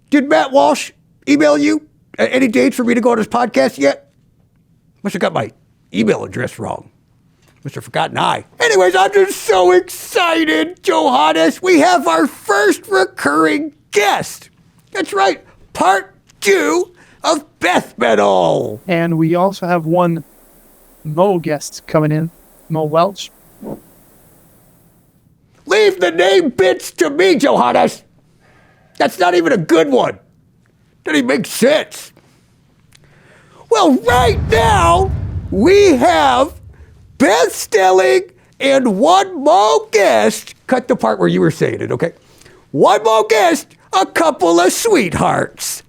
Did Matt Walsh email you any dates for me to go on his podcast yet? Must have got my email address wrong. Must have forgotten I. Anyways, I'm just so excited, Johannes. We have our first recurring guest. That's right, part 2 of Beth Metal. And we also have one Mo guest coming in, Mo Welch. Leave the name bits to me, Johannes. That's not even a good one. Doesn't even make sense. Well, right now, we have Beth Stelling and one Mo guest. Cut the part where you were saying it, okay? One Mo guest, a couple of sweethearts.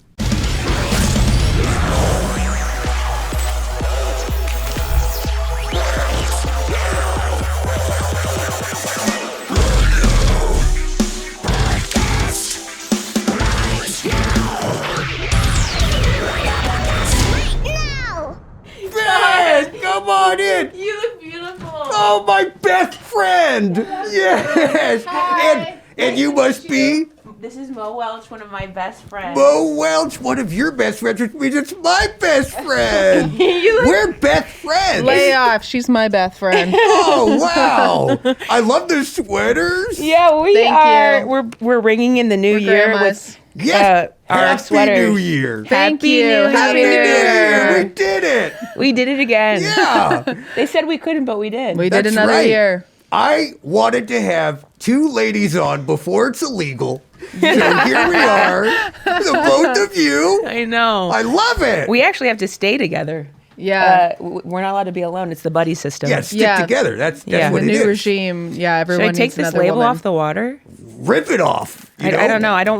Come on in. You look beautiful. Oh, my best friend. Yes. Hi. And you must be? This is Mo Welch, one of my best friends. Mo Welch, one of your best friends, which means it's my best friend. We're best friends. Lay off. She's my best friend. Oh, wow. I love the sweaters. Yeah, we Thank are. you. We're ringing in the new year grandmas. with Yes. our Happy sweaters. New Year. Thank Happy you. New Happy New Year. Year. We did it. We did it again. Yeah. They said we couldn't, but we did. We did That's another right. year. I wanted to have 2 ladies on before it's illegal. So here we are, the both of you. I know. I love it. We actually have to stay together. Yeah. We're not allowed to be alone. It's the buddy system. Yeah, stick Yeah. together. That's Yeah. what The it new is. regime. Yeah, Should everyone I take needs this another label woman. off the water? Rip it off. I don't know. I don't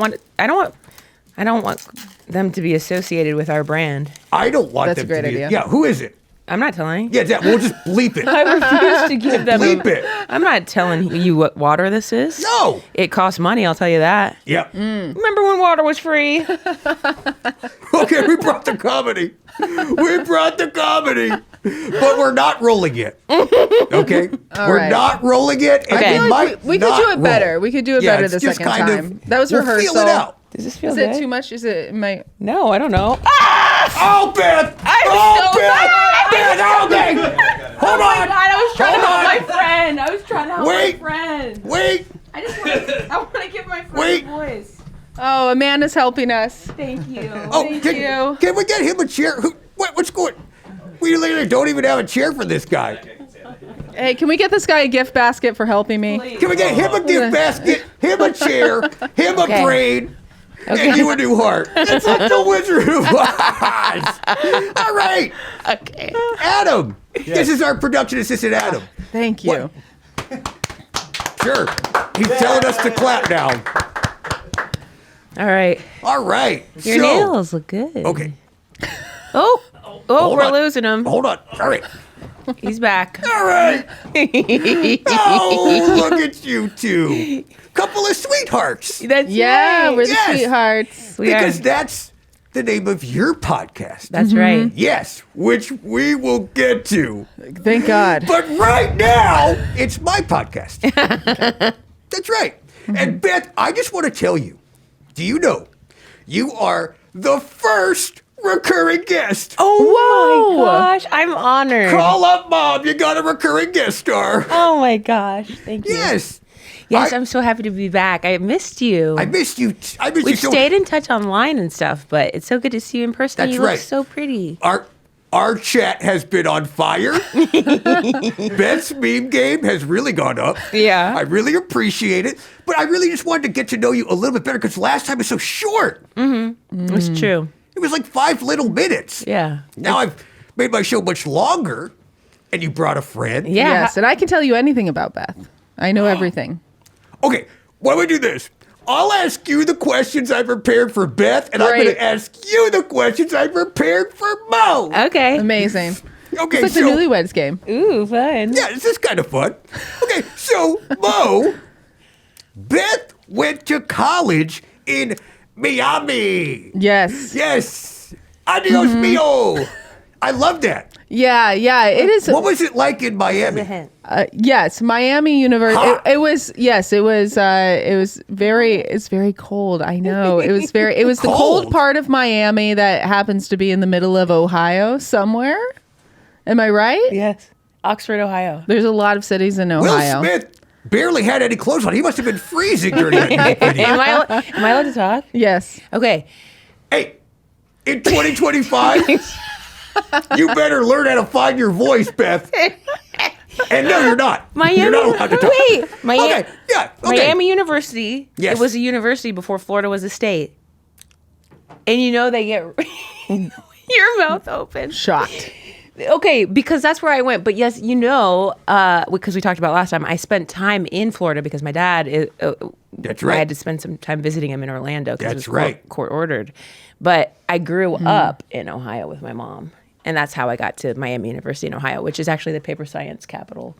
want them to be associated with our brand. I don't want That's them a great to be. idea. Yeah, who is it? I'm not telling. Yeah, we'll just bleep it. I refuse to give them. Bleep it. I'm not telling you what water this is. No. It costs money. I'll tell you that. Yep. Remember when water was free? Okay, we brought the comedy. But we're not rolling it. Okay? We're right. not rolling it. And Okay. we I feel might We could not do it better. roll. We could do it Yeah, better it's the just second kind of- time. That was we'll rehearsal. Feel it out. Does this feel Is good? it too much? Is it my? No, I don't know. Oh, Beth! I'm so Beth! bad. Beth, okay! Hold Oh my on! God, I was trying to Hold help on. my friend. I was trying to help Wait. my friend. Wait! I want to give my friend Wait. a voice. Oh, Amanda's helping us. Thank you. Oh, Thank can, you. Can we get him a chair? What's going? We literally don't even have a chair for this guy. Hey, can we get this guy a gift basket for helping me? Please. Can we get him a gift basket, him a chair, him a Okay. braid, Okay. and you a new heart? It's like the Wizard of Oz. All right, Okay. Adam. This is our production assistant, Adam. Thank you. Sure. He's telling us to clap now. All right. All right. Your so, nails look good. Okay. Oh, Hold we're on. losing him. Hold on. All right. He's back. All right. Oh, look at you two. Couple of sweethearts. That's Yeah, right. we're the Yes. sweethearts. We are. Because that's the name of your podcast. That's right. Yes, which we will get to. Thank God. But right now, it's my podcast. That's right. And Beth, I just want to tell you, do you know, you are the first recurring guest. Oh my gosh, I'm honored. Call up Mom, you got a recurring guest star. Oh my gosh, thank you. Yes. Yes, I'm so happy to be back. I missed you. I missed you. I missed you We've so stayed in touch online and stuff, but it's so good to see you in person. That's you right. look so pretty. Our chat has been on fire. Beth's meme game has really gone up. Yeah. I really appreciate it. But I really just wanted to get to know you a little bit better because last time was so short. It's true. It was like 5 little minutes. Yeah. Now I've made my show much longer, and you brought a friend. Yeah. Yes, and I can tell you anything about Beth. I know everything. Okay, why don't we do this? I'll ask you the questions I prepared for Beth, and I'm Great. going to ask you the questions I prepared for Mo. Okay. Amazing. Okay, It's like the Newlyweds Game. Ooh, fun. yeah, this is kind of fun. Okay, so Mo, Beth went to college in Miami. Yes. Yes. Adios, mio. I love that. Yeah, it is. What was it like in Miami? A hint. Yes, Miami University. Hot. It was. Yes, it was. It was very. It's very cold. I know. It was very. It was the cold Cold? part of Miami that happens to be in the middle of Ohio somewhere. Am I right? Yes. Oxford, Ohio. There's a lot of cities in Will Ohio. Smith barely had any clothes on. He must have been freezing during that video. Am I allowed to talk? Yes. Okay. Hey, in 2025, you better learn how to find your voice, Beth. And no, you're not. Miami. You're not allowed to talk. Wait. Miami. Okay. Yeah. Okay. Miami University. Yes. It was a university before Florida was a state. And you know they get your mouth open. Shocked. Okay, because that's where I went. But yes, you know, because we talked about last time, I spent time in Florida because my dad is. That's I right. had to spend some time visiting him in Orlando because it was That's right. court ordered. But I grew up in Ohio with my mom, and that's how I got to Miami University in Ohio, which is actually the paper science capital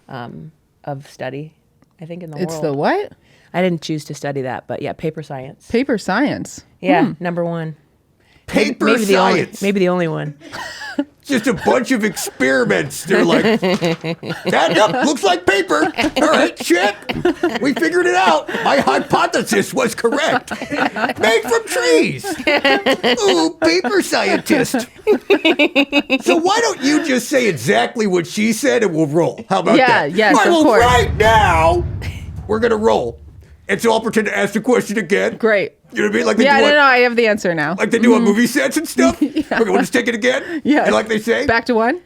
of study, I think, in the It's world. the what? I didn't choose to study that, but yeah, paper science. Paper science. Yeah, number one. Paper maybe science. Maybe the only one. Just a bunch of experiments. They're like, that looks like paper. All right, check. We figured it out. My hypothesis was correct. Made from trees. Ooh, paper scientist. So why don't you just say exactly what she said and we'll roll? How about Yeah, that? yes, All right, of well, course. right now, we're going to roll. And so I'll pretend to ask the question again. Great. You know what I mean? Like they Yeah, do on- no, I have the answer now. Like they do on movie sets and stuff. Okay, we'll just take it again. Yeah. And like they say, Back to one?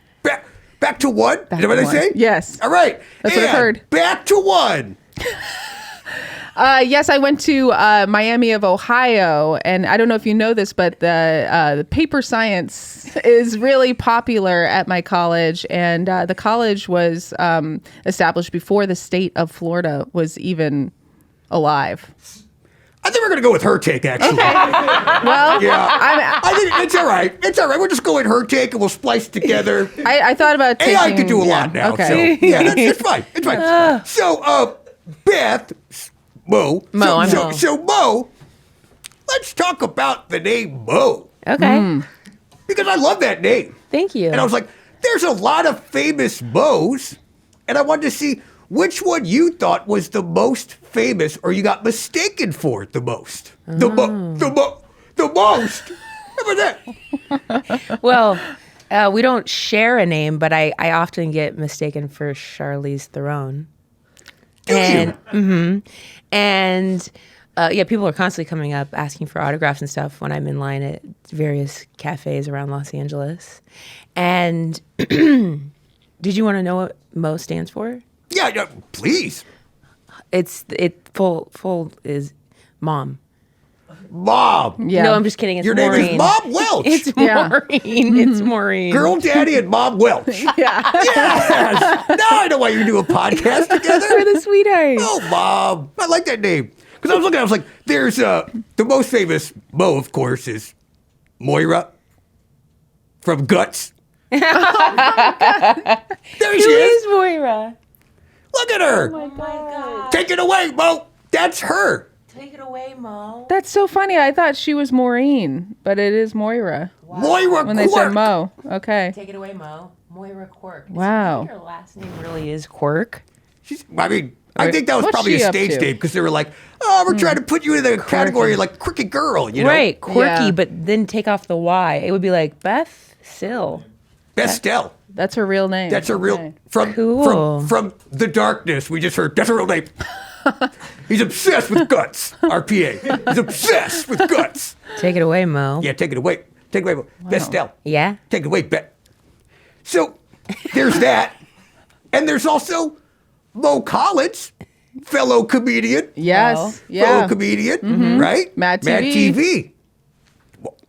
back to one. Is that what to they one. say? Yes. All right. That's what I've And heard. Back to one. Yes, I went to Miami of Ohio, and I don't know if you know this, but the paper science is really popular at my college, and the college was established before the state of Florida was even alive. I think we're gonna go with her take, actually. Well, Yeah. I I think it's all right. It's all right. We'll just go with her take and we'll splice together. thought about taking, AI can do a lot now. Okay. So yeah, it's fine. It's fine. So Beth, Mo. Mo, I'm Mo. So Mo, let's talk about the name Mo. Okay. Because I love that name. Thank you. And I was like, there's a lot of famous Mo's, and I wanted to see which one you thought was the most famous, or you got mistaken for it the most. The most. How about that? Well, we don't share a name, but I often get mistaken for Charlize Theron. Do you? And yeah, people are constantly coming up asking for autographs and stuff when I'm in line at various cafes around Los Angeles. And did you want to know what Mo stands for? Yeah, please. It full is mom. Mom. Yeah. No, I'm just kidding. It's Your Maureen. name is Mom Welch. It's Yeah. Maureen. It's Maureen. Girl Daddy and Mom Welch. Yeah. Yes. Now I know why you do a podcast We're together. the sweethearts. Oh, Mom. I like that name. Because I was looking, I was like, there's the most famous Mo, of course, is Moira from Guts. There she Who is. is Moira? Look at her. Oh my God. Take it away, Mo. That's her. Take it away, Mo. That's so funny. I thought she was Maureen, but it is Moira. Moira When they Quirk. said Mo. Okay. Take it away, Mo. Moira Quirk. Wow. Her last name really is Quirk. I think that was What's probably she a up stage to? name because they were like, oh, we're trying to put you in the category like quirky girl, you know? Right, quirky, Yeah. but then take off the Y. It would be like Beth Stelling. Beth Stelling. That's her real name. That's her real Okay. Cool. from the darkness. We just heard that's her real name. He's obsessed with Guts. Our PA. He's obsessed with Guts. Take it away, Mo. Yeah, take it away. Take it away, Mo. Beth Stelling. Yeah? Take it away, Beth. So there's that, and there's also Mo Collins, fellow comedian. Yes. Well, Fellow Yeah. comedian, right? Mad Mad TV. TV.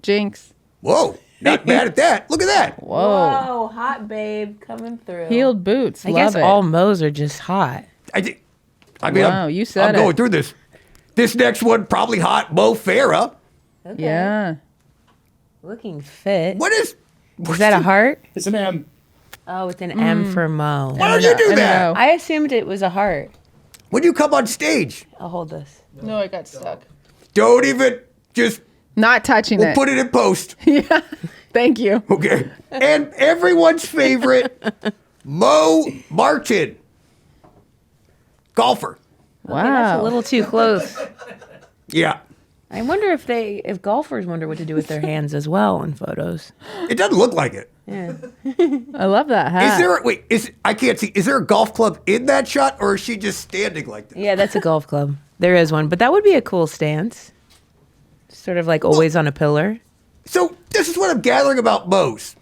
Jinx. Whoa, not mad at that. Look at that. Whoa. hot babe coming through. Heeled boots. I Love guess it. all Mo's are just hot. I mean, Wow, you said I'm it. going through this. This next one, probably hot, Mo Farah. Okay. Yeah. Looking fit. What is that a heart? It's an M. Oh, it's an M for Mo. Why don't you do I that? know. I assumed it was a heart. When you come on stage, I'll hold this. No, I got stuck. don't even just Not touching we'll it. put it in post. Thank you. Okay. And everyone's favorite, Mo Martin. Golfer. Wow. Okay, that's a little too close. Yeah. I wonder if golfers wonder what to do with their hands as well in photos. It doesn't look like it. Yeah. I love that hat. I can't see. Is there a golf club in that shot, or is she just standing like this? Yeah, that's a golf club. There is one, but that would be a cool stance. Sort of like always on a pillar. So this is what I'm gathering about Mo's.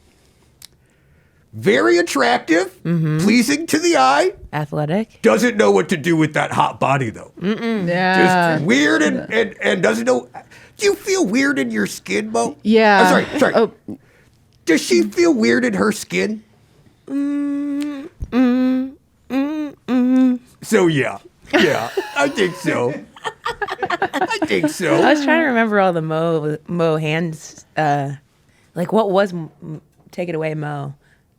Very attractive, pleasing to the eye. Athletic. Doesn't know what to do with that hot body, though. Yeah. Just weird and doesn't know. Do you feel weird in your skin, Mo? Yeah. Oh, sorry. Oh, Does she feel weird in her skin? So, yeah. Yeah, I think so. I think so. I was trying to remember all the Mo hands. Like what was take it away, Mo?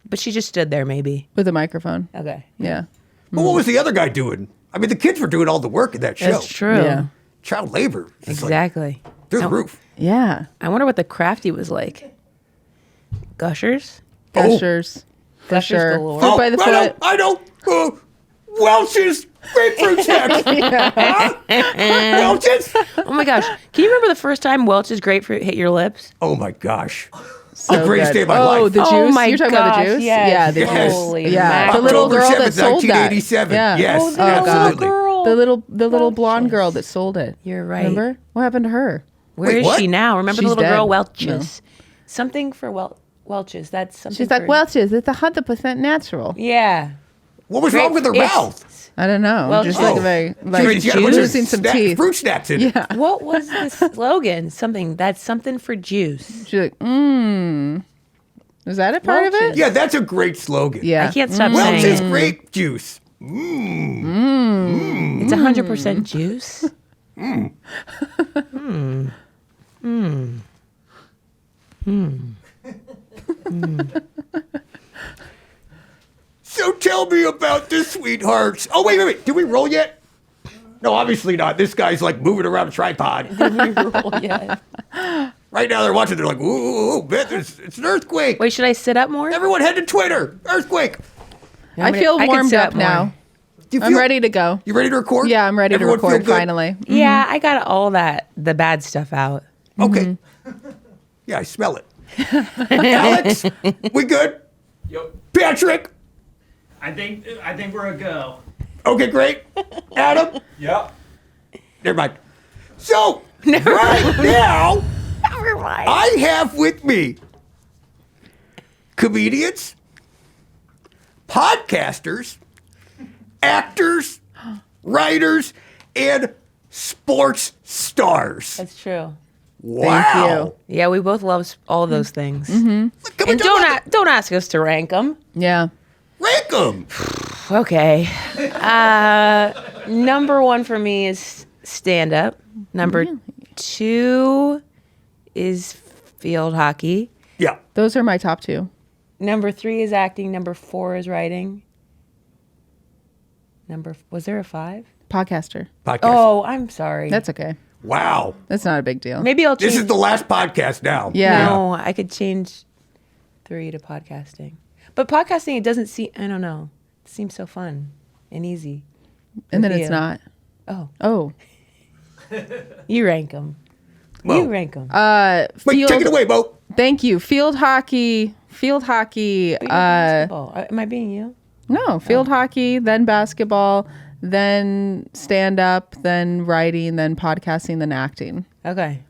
But she just stood there, maybe. with a microphone. Okay. Yeah. Well, what was the other guy doing? I mean, the kids were doing all the work in that show. That's true. Yeah. Child labor. It's like Exactly. through the roof. Yeah. I wonder what the crafty was like. Gushers? Gushers. For Gushers sure. galore. Foot by the foot. I know. Welch's grapefruit snacks. Huh? Welch's? Oh my gosh. Can you remember the first time Welch's grapefruit hit your lips? Oh, my gosh. So the greatest good. day of my Oh, life. the juice. Oh my You're talking about the gosh, juice? yes. Yeah, the Yes. juice. Holy Yeah. mackerel. The little October girl 7th, that sold that. 1987. Yeah. Yes, Oh, the absolutely. little girl. The little blonde girl that sold it. You're right. Remember? What happened to her? Where Wait, is what? she now? Remember She's the little girl dead. Welch's? Something for Welch's. That's something. She's like, for, Welch's. It's 100% natural. Yeah. What was wrong with her It's- mouth? I don't know. Welch's. Just like Oh. very, She like was- yeah, what's her losing some snack- teeth. Fruit snacks in it. Yeah. What was the slogan? That's something for juice. She's like, Is that a part of it? Welch's. Yeah, that's a great slogan. Yeah. I can't stop Welch's saying it. grape juice. It's 100% juice. So tell me about the sweethearts. Oh, wait. Did we roll yet? No, obviously not. This guy's like moving around a tripod. Yeah. Right now they're watching. They're like, ooh, Beth, it's an earthquake. Wait, should I sit up more? Everyone head to Twitter. Earthquake. I feel I can warmed sit up more. now. Do you I'm ready. ready to go. You ready to record? Yeah, I'm ready Everyone to feel record good? finally. Yeah, I got all the bad stuff out. Okay. Yeah, I smell it. Alex, we good? Yep. Patrick. I think we're a go. Okay, great. Adam. Yep. Never mind. So, right now, I have with me comedians, podcasters, actors, writers, and sports stars. That's true. Wow. Yeah, we both love all those things. Can we And talk about don't ask us to rank them. Yeah. rank them? Okay. Number one for me is stand up. Number two is field hockey. Yeah. Those are my top two. Number three is acting. Number four is writing. Was there a five? Podcaster. Podcast. Oh, I'm sorry. That's okay. Wow. That's not a big deal. Maybe I'll change. This is the last podcast now. Yeah. No, I could change 3 to podcasting. But podcasting, it doesn't seem, I don't know. It seems so fun and easy. And then with it's you. not. Oh, Oh. you rank them. Mo. You rank them. Wait, Field, take it away, Mo. Thank you. Field hockey. Basketball. Am I being you? No, field hockey, then basketball, then stand up, then writing, then podcasting, then acting. Okay.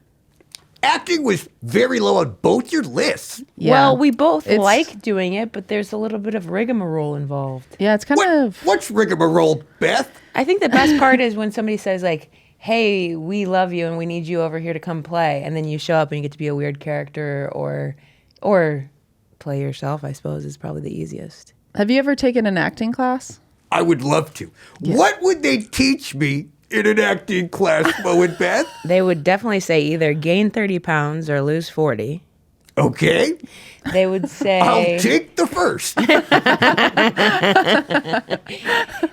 Acting was very low on both your lists. Yeah. Well, we both It's- like doing it, but there's a little bit of rigmarole involved. Yeah, it's kind of. What's rigmarole, Beth? I think the best part is when somebody says like, "Hey, we love you and we need you over here to come play," and then you show up and you get to be a weird character or play yourself. I suppose is probably the easiest. Have you ever taken an acting class? I would love to. What would they teach me in an acting class, Mo and Beth? They would definitely say either gain 30 pounds or lose 40. Okay. They would say I'll take the first.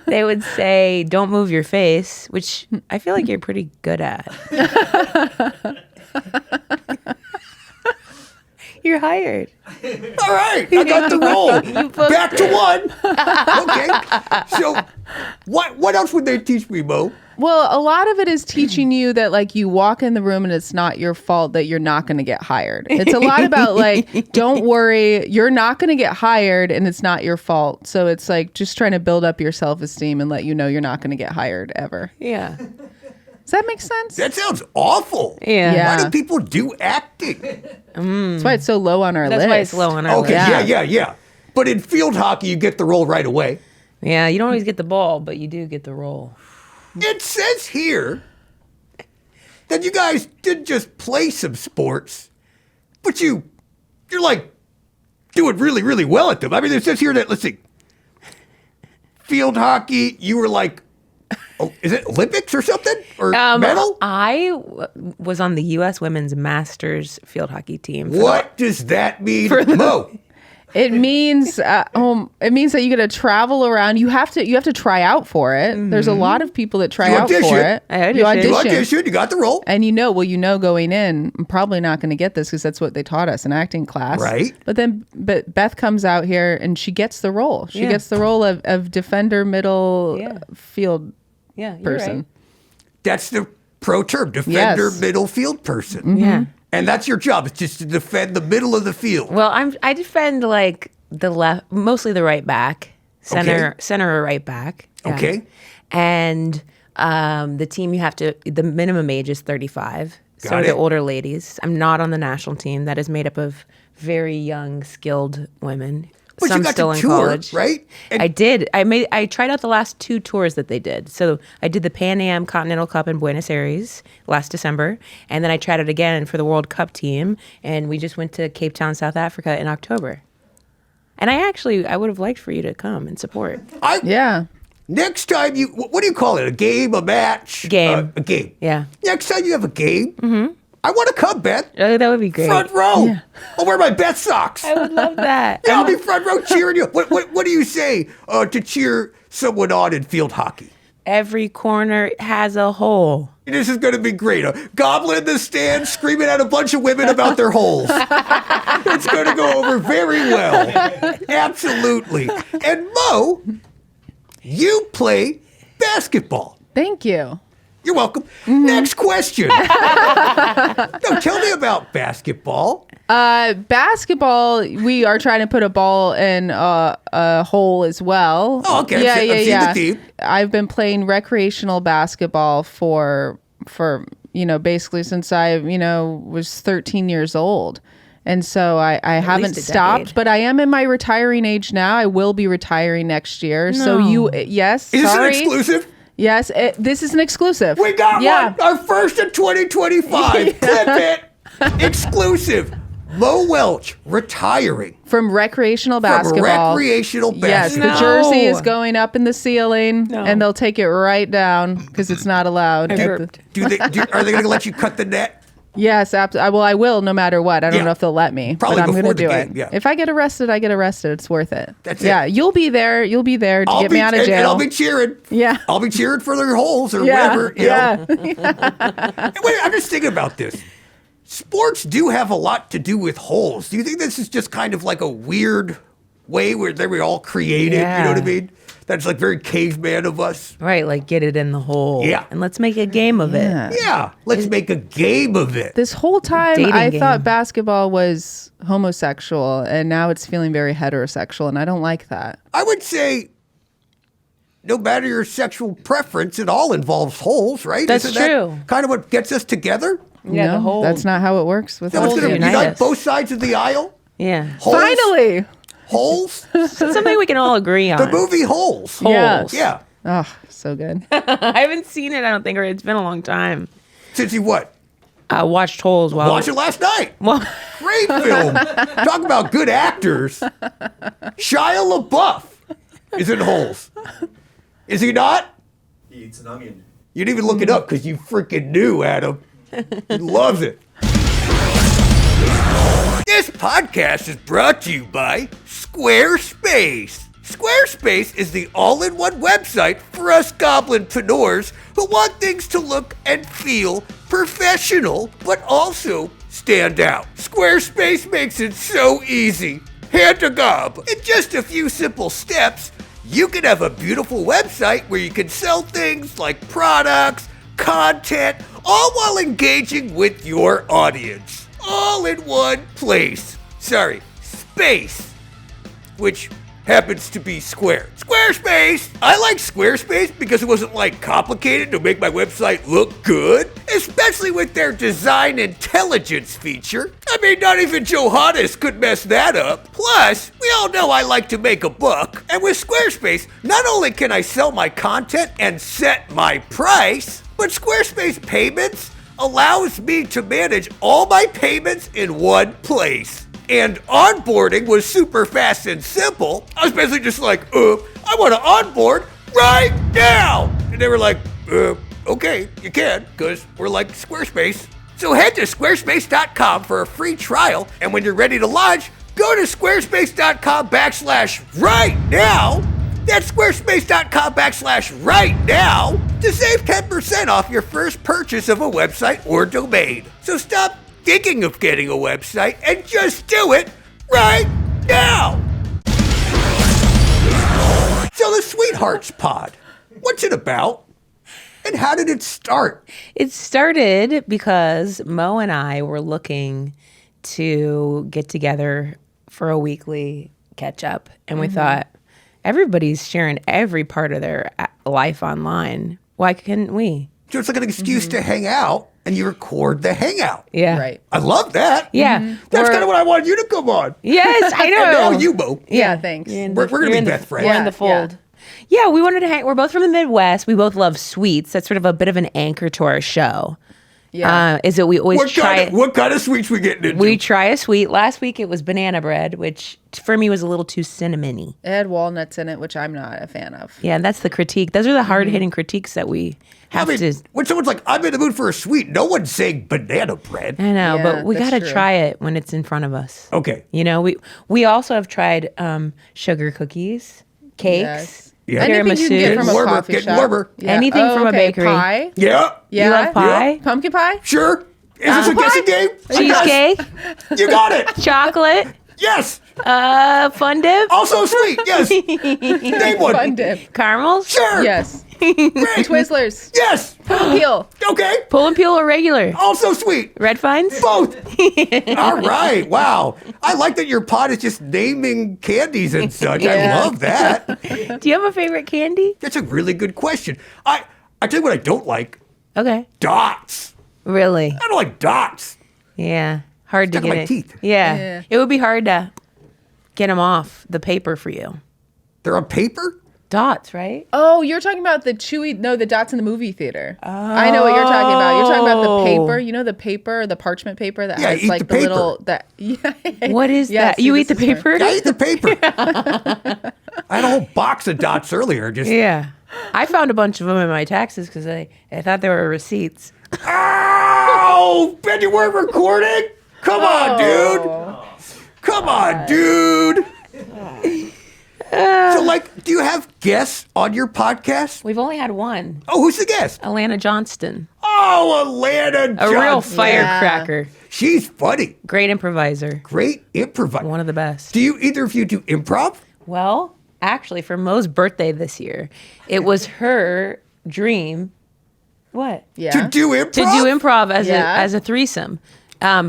they would say don't move your face, which I feel like you're pretty good at. you're hired. All right, I got the role. Back to one. Okay. So, what else would they teach me, Mo? Well, a lot of it is teaching you that like you walk in the room and it's not your fault that you're not going to get hired. It's a lot about like, don't worry, you're not going to get hired and it's not your fault. So it's like just trying to build up your self-esteem and let you know you're not going to get hired ever. Yeah. Does that make sense? That sounds awful. Yeah. Why do people do acting? That's why it's so low on our list. That's why it's low on our Okay, list. yeah. But in field hockey, you get the role right away. Yeah, you don't always get the ball, but you do get the role. It says here that you guys didn't just play some sports, but you're like doing really, really well at them. I mean, it says here that, let's see, field hockey, you were like, is it Olympics or something? Or medal? I was on the U.S. Women's Masters field hockey team. What does that mean, Mo? It means that you got to travel around. You have to try out for it. There's a lot of people that try You out for audition. it. I auditioned. You You audition. auditioned, you got the role. And you know going in, I'm probably not going to get this because that's what they taught us in acting class. Right. But Beth comes out here and she gets the role. She Yeah. gets the role of defender middle Yeah. field Yeah, you're person. right. That's the pro term, defender, Yes. middle field person. Yeah. And that's your job. It's just to defend the middle of the field. Well, I defend like the left, mostly the right back, center or right back. Yeah. Okay. And the team the minimum age is 35. So Got are it. the older ladies. I'm not on the national team. That is made up of very young, skilled women. But Some you got still to in tour, college, right? And I did. I tried out the last 2 tours that they did. So I did the Pan Am Continental Cup in Buenos Aires last December, and then I tried it again for the World Cup team, and we just went to Cape Town, South Africa in October. And I would have liked for you to come and support. Yeah. Next time what do you call it? A game, a match? Game. A game. Yeah. Next time you have a game, I want to come, Beth. Oh, that would be great. Front row. I'll wear my Beth socks. I would love that. Yeah, I'll be front row cheering you. What do you say to cheer someone on in field hockey? Every corner has a hole. This is going to be great. A Goblin in the stand screaming at a bunch of women about their holes. It's going to go over very well. Absolutely. And Mo, you play basketball. Thank you. You're welcome. Next question. No, tell me about basketball. Basketball, we are trying to put a ball in a hole as well. Oh, okay. I've seen the team. I've been playing recreational basketball for basically since I was 13 years old. And so I haven't least a stopped, decade. but I am in my retiring age now. I will be retiring next year. So yes, Is sorry. this an exclusive? Yes, this is an exclusive. We got Yeah. one. Our first in 2025. Clip it. Exclusive. Mo Welch retiring From recreational from basketball. recreational Yes, basketball. the jersey is going up in the ceiling, and they'll take it right down because it's not allowed. I burped. Are they going to let you cut the net? Yes, absolutely. Well, I will no matter what. I don't Yeah. know if they'll let me, Probably but I'm going before to the do game, it. yeah. If I get arrested, I get arrested. It's worth it. That's yeah, it. you'll be there. You'll be there to get me out of jail. And I'll be cheering. Yeah. I'll be cheering for their holes or yeah, whatever. you yeah. know. And wait, I'm just thinking about this. Sports do have a lot to do with holes. Do you think this is just kind of like a weird way where they were all created? You know what I Yeah. mean? That's like very caveman of us. Right, like get it in the hole. Yeah. And let's make a game of Yeah. it. Yeah, let's make a game of it. This whole time, Dating I game. thought basketball was homosexual, and now it's feeling very heterosexual, and I don't like that. I would say, no matter your sexual preference, it all involves holes, right? That's Isn't true. That kind of what gets us together? Yeah, the No, hole. That's not how it works with That was holes. going to unite unite us. both sides of the aisle? Yeah. Holes? Finally. Holes? It's something we can all agree on. The movie Holes. Yes. Yeah. Oh, so good. I haven't seen it, I don't think, or it's been a long time. Since you what? I watched Holes while Watched it last night. Well, Great film. Talk about good actors. Shia LaBeouf is in Holes. Is he not? He eats an onion. You didn't even look it up because you freaking knew, Adam. He loves it. This podcast is brought to you by SQUARESPACE. SQUARESPACE is the all-in-one website for us goblinpreneurs who want things to look and feel professional, but also stand out. Squarespace makes it so easy. Hand to gob. In just a few simple steps, you can have a beautiful website where you can sell things like products, content, all while engaging with your audience. All in one place. Space. Which happens to be square. Squarespace! I like Squarespace because it wasn't complicated to make my website look good, especially with their design intelligence feature. I mean, not even Johannes could mess that up. Plus, we all know I like to make a buck, and with Squarespace, not only can I sell my content and set my price, but Squarespace Payments allows me to manage all my payments in one place. And onboarding was super fast and simple. I was basically just I want to onboard right now. And they were like, okay, you can, because we're like Squarespace. So head to squarespace.com for a free trial. And when you're ready to launch, go to squarespace.com/right now. That's squarespace.com/right now to save 10% off your first purchase of a website or domain. So stop thinking of getting a website and just do it right now. So the Sweethearts Pod, what's it about? And how did it start? It started because Mo and I were looking to get together for a weekly catch up. And we thought, everybody's sharing every part of their life online. Why couldn't we? So it's like an excuse to hang out, and you record the hangout. Yeah. Right. I love that. Yeah. That's kind of what I wanted you to come on. Yes, I know. And now you, Mo. Yeah, thanks. We're going to be best friends. We're in the fold. Yeah, we wanted to hang. We're both from the Midwest. We both love sweets. That's sort of a bit of an anchor to our show. Yeah. Is that we always What kind of sweets we getting into? We try a sweet. Last week it was banana bread, which for me was a little too cinnamony. It had walnuts in it, which I'm not a fan of. Yeah, that's the critique. Those are the hard-hitting critiques that we have to. When someone's like, I'm in the mood for a sweet, no one's saying banana bread. I know, Yeah, but we that's got to true. try it when it's in front of us. Okay. You know, we also have tried sugar cookies, cakes. Yes. Yeah. Anything you can get from a Warmer, coffee getting shop. warmer. Anything from a bakery. Pie. Yeah. Yeah. You love pie? Pumpkin pie? Sure. Is this a guessing game? Cheesecake, Yes. You got it. chocolate, Yes. fun dip, Also sweet. Yes. Name one. Fun dip. Oh, caramels, Sure. Yes. Great. Twizzlers. Yes. Peel. Okay. pull and peel or regular, Also sweet. red finds. Both. All right. Wow. I like that your pod is just naming candies and such. Yeah. I love that. Do you have a favorite candy? That's a really good question. I tell you what I don't like. Okay, Dots. really? I don't like dots. Yeah, hard to Stuck in get my it. teeth. Yeah, it would be hard to get them off the paper for you. They're on paper? Dots, right? Oh, you're talking about the the dots in the movie theater. I know what you're talking about. You're talking about the paper. You know the paper, the parchment paper that Yeah, has eat like the the, paper. little that. Yeah. What is Yes, that? You see, eat the this is paper? I eat the paper. I had a whole box of dots earlier. Just Yeah. I found a bunch of them in my taxes because I thought they were receipts. Ow! Bet you weren't recording? Come on, dude. Come on, dude. So, do you have guests on your podcast? We've only had one. Oh, who's the guest? Alana Johnston. Oh, Alana A real Johnson. firecracker. She's funny. Great improviser. Great improviser. One of the best. Do you either of you do improv? Well, actually, for Mo's birthday this year, it was her dream. What? Yeah. To do improv? To do improv Yeah. as a threesome.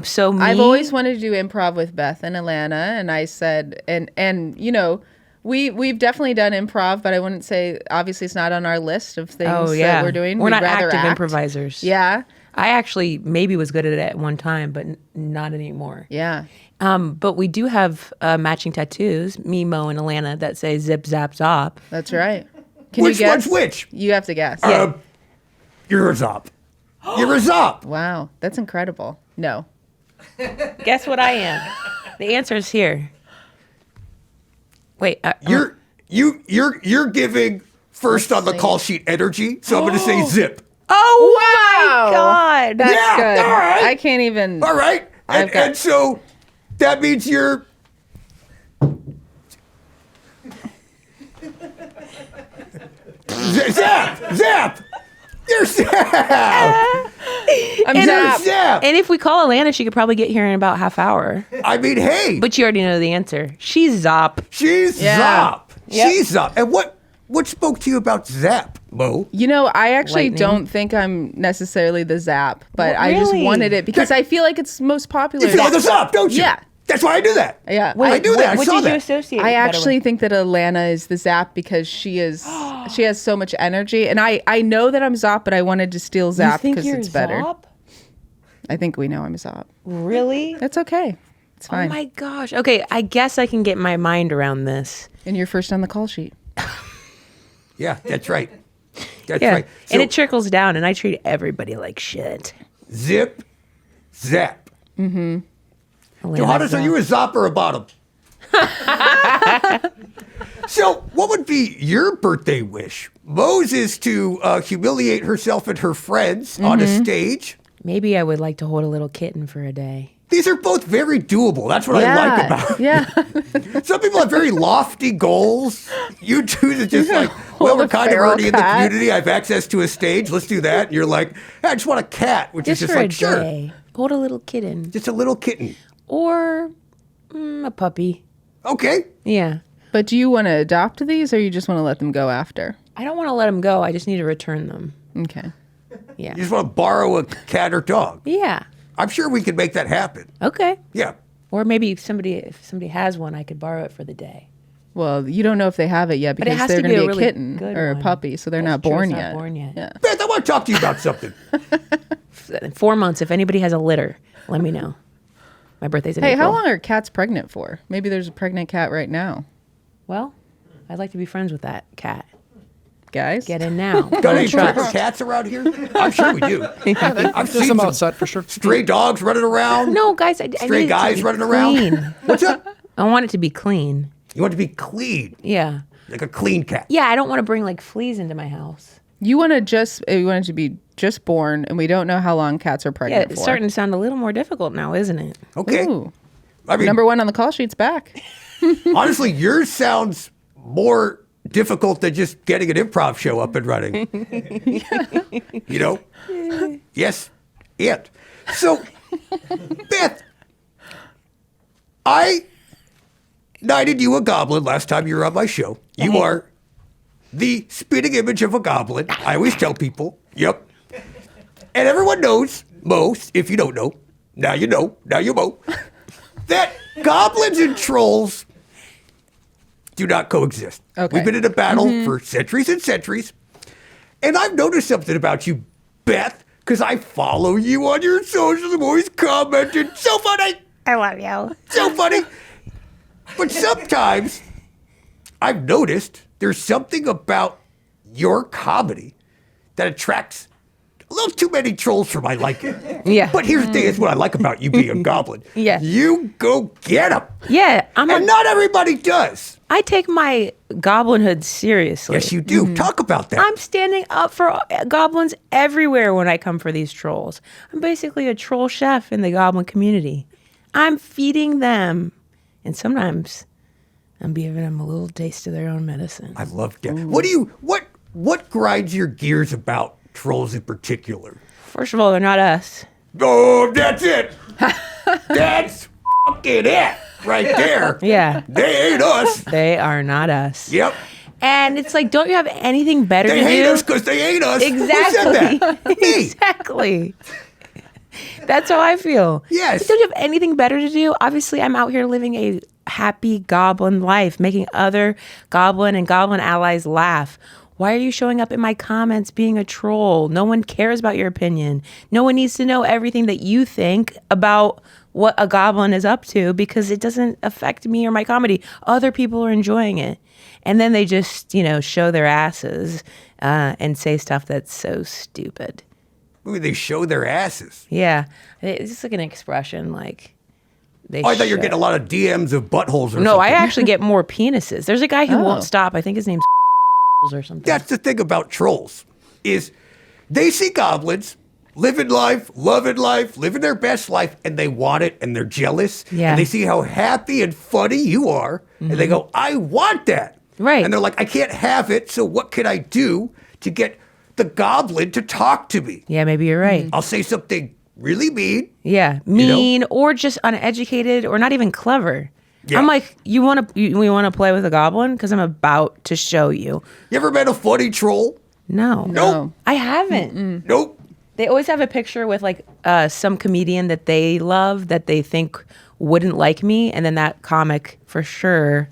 So me, I've always wanted to do improv with Beth and Alana, and I said, and you know, we've definitely done improv, but I wouldn't say obviously it's not on our list of things that we're doing. We're We'd not rather active act. improvisers. Yeah, I actually maybe was good at it at one time, but not anymore. yeah. But we do have matching tattoos, me, Mo, and Alana, that say zip, zap, zop. That's right. Can Which you guess? one's which? You have to guess. You're a zop. You're a zop. Wow, that's incredible. No. Guess what I am? The answer is here. Wait. You're giving first on the call sheet energy, so I'm going to say zip. Oh Wow. my God. That's Yeah, good. all right. I can't even. All right. I've got- And so that means you're. Zap! Zap! You're zapped. I'm And, zapped. Zapped. And if we call Alana, she could probably get here in about half hour. I mean, hey, But you already know the answer. She's Zop. she's Yeah. Zop. Yep. She's Zop. And what spoke to you about Zap, Mo? You know, I actually Lightning. don't think I'm necessarily the Zap, but Well, I just really? wanted it because I feel like it's most popular. You feel like a Zop, don't you? Yeah. That's why I do that. Yeah. I do that. I What saw did you that. associate? I that actually with? think that Alana is the Zap because she has so much energy, and I know that I'm Zop, but I wanted to steal You Zap think because you're it's better. Zop? I think we know I'm a Zop. Really? That's okay. It's Oh fine. my gosh. Okay, I guess I can get my mind around this. And you're first on the call sheet. Yeah, that's right. That's Yeah. right. So, And it trickles down, and I treat everybody like shit. zip, zap. Alana Johannes, are Zop. you a Zop or a bottom? So, what would be your birthday wish? Mo's is to humiliate herself and her friends on a stage. Maybe I would like to hold a little kitten for a day. These are both very doable. That's what I like about it. Yeah. Some people have very lofty goals. You choose it just like, well, Hold we're a kind of feral already in the cat. community. I have access to a stage. Let's do that. And you're like, I just want a cat, which Just is just for like, a sure, day. Hold a little kitten. just a little kitten. Or a puppy. Okay. Yeah. But do you want to adopt these or you just want to let them go after? I don't want to let them go. I just need to return them. Okay. Yeah. You just want to borrow a cat or dog. Yeah. I'm sure we can make that happen. Okay. Yeah. Or maybe if somebody has one, I could borrow it for the day. Well, you don't know if they have it yet But it because has they're to going be to a be a really kitten good or a one. puppy, so they're That's not true, born it's yet. not born yet. Yeah. Beth, I want to talk to you about something. In 4 months, if anybody has a litter, let me know. My birthday's in Hey, April. how long are cats pregnant for? Maybe there's a pregnant cat right now. Well, I'd like to be friends with that cat. Guys? Get in now. Got any trapper cats around here? I'm sure we do. I've There's seen some some outside for sure. stray dogs running around. No, guys, I Stray need it to guys be running around. clean. What's up? I want it to be clean. You want to be clean, Yeah. like a clean cat. Yeah, I don't want to bring like fleas into my house. You want it to be just born, and we don't know how long cats are Yeah, pregnant it's for. starting to sound a little more difficult now, isn't it? Okay. Ooh. I mean, Number one on the call sheet's back. honestly, yours sounds more difficult than just getting an improv show up and running. You know? Yes, and. So, Beth, I knighted you a goblin last time you were on my show. You are the spitting image of a goblin. I always tell people, yep. And everyone knows, most, if you don't know, now you know, now you know, that goblins and trolls do not coexist. Okay. We've been in a battle for centuries and centuries. And I've noticed something about you, Beth, because I follow you on your socials. I'm always commenting. So funny. I love you. So funny. But sometimes I've noticed there's something about your comedy that attracts a little too many trolls for my liking. Yeah. But here's the thing, is what I like about you being a goblin. Yeah. You go get them. Yeah, And not everybody does. I take my goblinhood seriously. Yes, you do. Talk about that. I'm standing up for goblins everywhere when I come for these trolls. I'm basically a troll chef in the goblin community. I'm feeding them. And sometimes I'm giving them a little taste of their own medicine. I love that. What grinds your gears about trolls in particular? First of all, they're not us. Oh, that's it. That's fucking it right there. Yeah. They ain't us. They are not us. Yep. And it's like, don't you have anything better They to hate do? us because they ain't us. Exactly. Who said that? Me. Exactly. That's how I feel. Yes. Like, don't you have anything better to do? Obviously, I'm out here living a happy goblin life, making other goblin and goblin allies laugh. Why are you showing up in my comments being a troll? No one cares about your opinion. No one needs to know everything that you think about what a goblin is up to because it doesn't affect me or my comedy. Other people are enjoying it. And then they just, show their asses and say stuff that's so stupid. Maybe they show their asses. Yeah. It's just like an expression like they Oh, I thought you were show. getting a lot of DMs of buttholes or No, something. I actually get more penises. There's a guy who won't stop. I think his name's or something. That's the thing about trolls, is they see goblins living life, living their best life, and they want it, and they're jealous. Yeah. And they see how happy and funny you are, and they go, I want that. Right. And they're like, I can't have it, so what can I do to get the Goblin to talk to me. Yeah, maybe you're right. I'll say something really mean. Yeah, mean or just uneducated or not even clever. Yeah. I'm like, we want to play with a goblin because I'm about to show you. You ever met a funny troll? No, Nope. I haven't. Nope. They always have a picture with like some comedian that they love that they think wouldn't like me, and then that comic for sure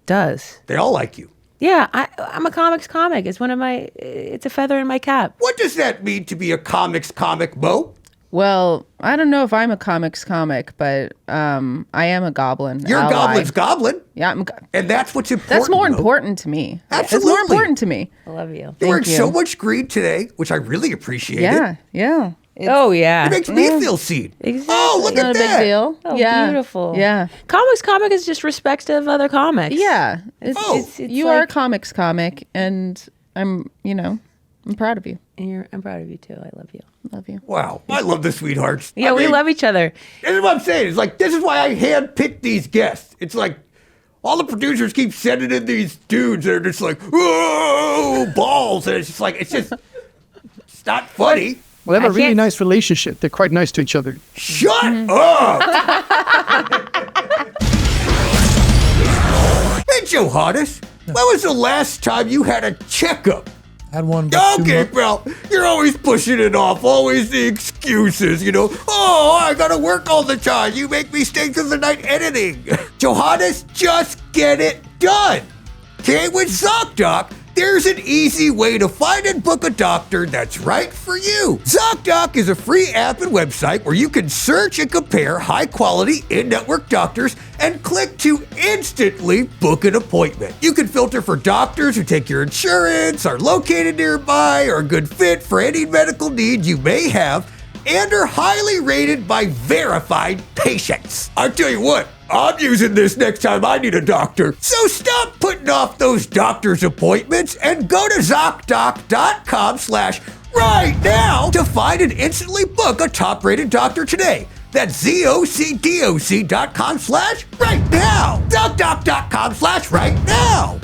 does. They all like you. Yeah, I'm a comics comic. It's it's a feather in my cap. What does that mean to be a comics comic, Mo? Well, I don't know if I'm a comics comic, but I am a goblin. You're ally. Goblin's goblin. Yeah, And that's what's important. that's more Mo. important to me. Absolutely. It's more important to me. I love you. You're Thank wearing you. so much green today, which I really appreciate. Yeah, yeah. Oh yeah, It makes me feel seen. Exactly. Oh, look Not at a that. big deal. Oh, yeah. beautiful. Yeah. Comics comic is just respect of other comics. Yeah. It's You like, are a comics comic, and I'm proud of you. I'm proud of you too. I love you. Love you. Wow. I love the sweethearts. Yeah, I we mean, love each other. This is what I'm saying. It's like, this is why I handpicked these guests. It's like, all the producers keep sending in these dudes that are just like, oh, balls. And it's just like, it's not funny. Well, they have a I really can't- nice relationship. They're quite nice to each other. Shut up! Hey, Johannes, when was the last time you had a checkup? Had one about 2 Okay, months. well, you're always pushing it off, always the excuses, you know. Oh, I gotta work all the time. You make me stay through the night editing. Johannes, just get it done. Okay, with ZOCDOC, there's an easy way to find and book a doctor that's right for you. ZOCDOC is a free app and website where you can search and compare high-quality in-network doctors and click to instantly book an appointment. You can filter for doctors who take your insurance, are located nearby, are a good fit for any medical need you may have, and are highly rated by verified patients. I'll tell you what, I'm using this next time I need a doctor. So stop putting off those doctor's appointments and go to ZocDoc.com/right now to find and instantly book a top-rated doctor today. That's ZocDoc.com/right now. ZocDoc.com/right now.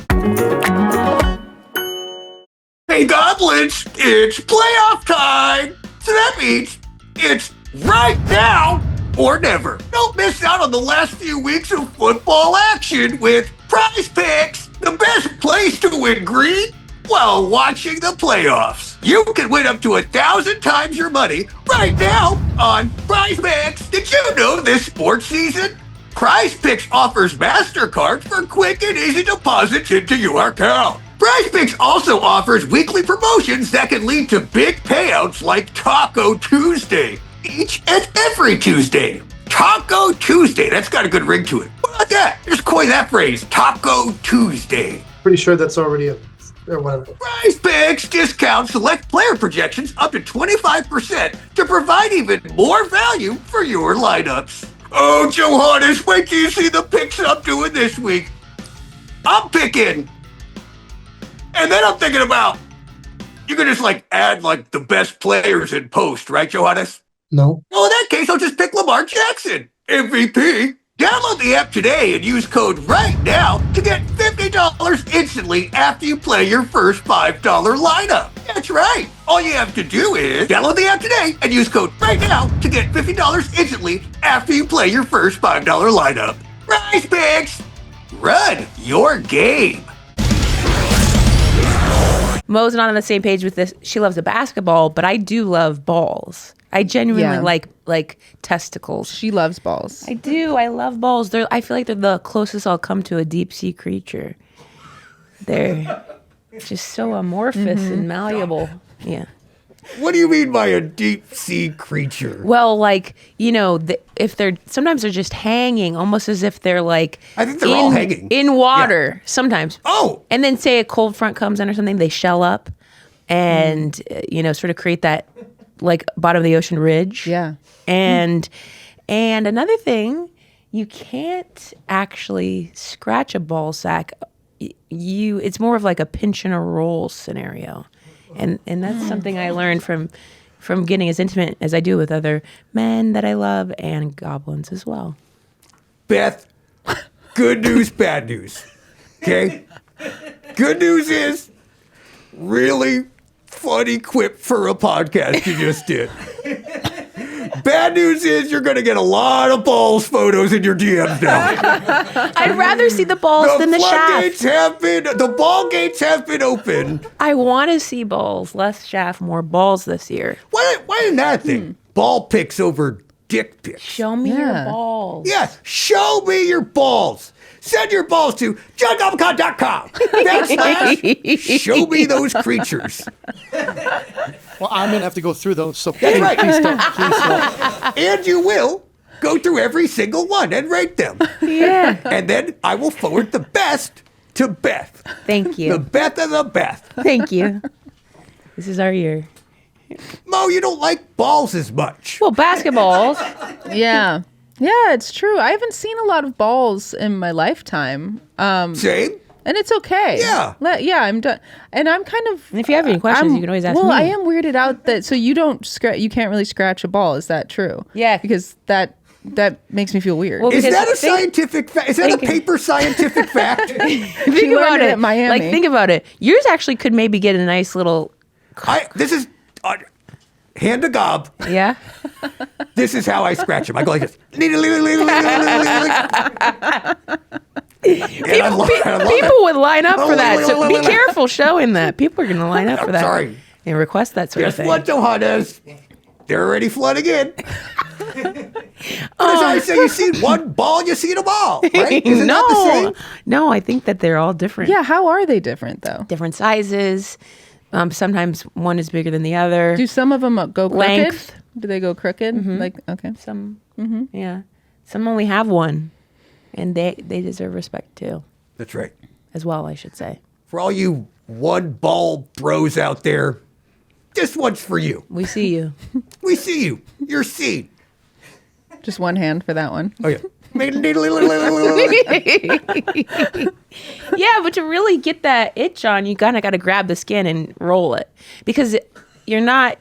Hey, Goblins, it's playoff time. So that means it's right now or never. Don't miss out on the last few weeks of football action with Prize Picks, the best place to win green while watching the playoffs. You can win up to 1,000 times your money right now on Prize Picks. Did you know this sports season, Prize Picks offers MasterCard for quick and easy deposits into your account. Prize Picks also offers weekly promotions that can lead to big payouts like Taco Tuesday. Each and every Tuesday. Taco Tuesday. That's got a good ring to it. What about that? Just coin that phrase, Taco Tuesday. Pretty sure that's already or whatever. Prize Picks discounts select player projections up to 25% to provide even more value for your lineups. Oh, Johannes, wait till you see the picks I'm doing this week. I'm picking. And then I'm thinking about, you can just add the best players in post, right, Johannes? No. Well, in that case, I'll just pick Lamar Jackson, MVP. Download the app today and use code right now to get $50 instantly after you play your first $5 lineup. That's right. All you have to do is download the app today and use code right now to get $50 instantly after you play your first $5 lineup. Prize Picks, run your game. Mo's not on the same page with this. She loves the basketball, but I do love balls. I genuinely Yeah. like testicles. She loves balls. I do. I love balls. I feel like they're the closest I'll come to a deep sea creature. They're just so amorphous and malleable. Yeah. What do you mean by a deep sea creature? Well, if sometimes they're just hanging, almost as if they're I think they're all hanging. in water. Sometimes. Oh, And then say a cold front comes in or something, they shell up and sort of create that bottom of the ocean ridge. Yeah. And another thing, you can't actually scratch a ball sack. It's more of like a pinch and a roll scenario. And that's something I learned from getting as intimate as I do with other men that I love and goblins as well. Beth, good news, bad news. Okay? Good news is really funny quip for a podcast you just did. Bad news is you're going to get a lot of balls photos in your DMs now. I'd rather see the balls than the shaft. The ball gates have been opened. I want to see balls, less shaft, more balls this year. Why isn't that a thing? Ball pics over dick pics. Show me your balls. Yes, show me your balls. Send your balls to johngoblikon.com. / show me those creatures. Well, I'm gonna have to go through those. So That's right. please don't. And you will go through every single one and rate them. Yeah. And then I will forward the best to Beth. Thank The you. Beth of the Beth. Thank you. This is our year. Mo, you don't like balls as much. Well, basketballs. Yeah. Yeah, it's true. I haven't seen a lot of balls in my lifetime. Same. And it's okay. Yeah. Yeah, I'm done. And I'm kind of. And if you have any questions, you can always ask me. Well, I am weirded out that so you can't really scratch a ball. Is that true? Yeah. Because that makes me feel weird. Well, Is because that a think- scientific fact? Is that a paper scientific fact? Think about learned it it. at Miami. Like, think about it. Yours actually could maybe get a nice little. This is hand to gob. Yeah. This is how I scratch them. I go like this. People would line up for that. So be careful showing that. People are going to line up for that. Sorry. And request that sort of Guess thing. what, Johannes? They're already flooding in. As I say, you see one ball, you see them all, right? Isn't that the same? No, I think that they're all different. Yeah, how are they different though? Different sizes. Sometimes one is bigger than the other. Do some of them go crooked? Length. Do they go crooked? Like okay. Some, yeah. Some only have one, and they deserve respect too, That's right. as well, I should say. For all you one ball bros out there, this one's for you. We see you. We see you. You're seen. Just one hand for that one. Oh, yeah. Yeah, but to really get that itch on, you kind of got to grab the skin and roll it because you're not.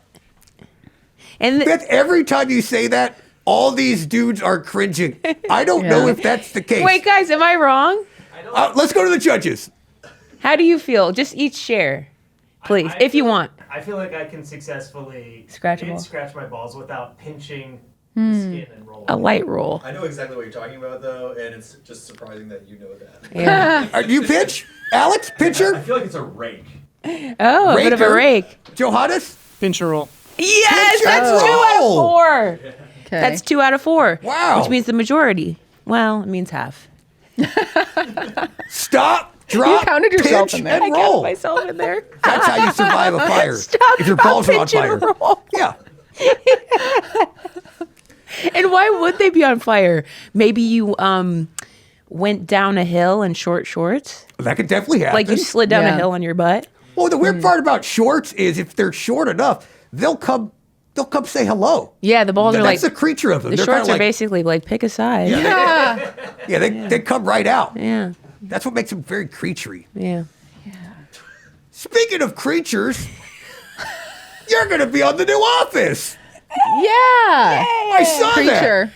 And Beth, every time you say that, all these dudes are cringing. I don't know if that's the case. wait, guys, am I wrong? Let's go to the judges. How do you feel? Just each share, please, if you want. I feel like I can successfully Scratch a ball. scratch my balls without pinching the skin and rolling. A light roll. I know exactly what you're talking about, though, and it's just surprising that you know that. Yeah. Do you pitch? Alex, I pitcher? feel like it's a rake. Oh, a bit of a Raker. rake. Johannes? Pinch and roll. Yes, Pinch that's and 2 out of roll. 4. Okay. That's 2 out of 4. Wow. Which means the majority. Well, it means half. Stop, drop, counted yourself pinch, in there. and I got roll. myself in there. That's how you survive a fire. Stop, if your drop, balls are on pinch, and fire. roll. Yeah. And why would they be on fire? Maybe you went down a hill in short shorts. That could definitely happen. Like you slid down a Yeah. hill on your butt. Well, the weird part about shorts is if they're short enough, they'll come say hello. Yeah, the balls are That's like the creature of them. the They're shorts kinda are like, basically like pick a side. Yeah, they come right out. Yeah. That's what makes them very creaturey. Yeah. Speaking of creatures, you're going to be on the new Office. Yeah. I saw that. Creature.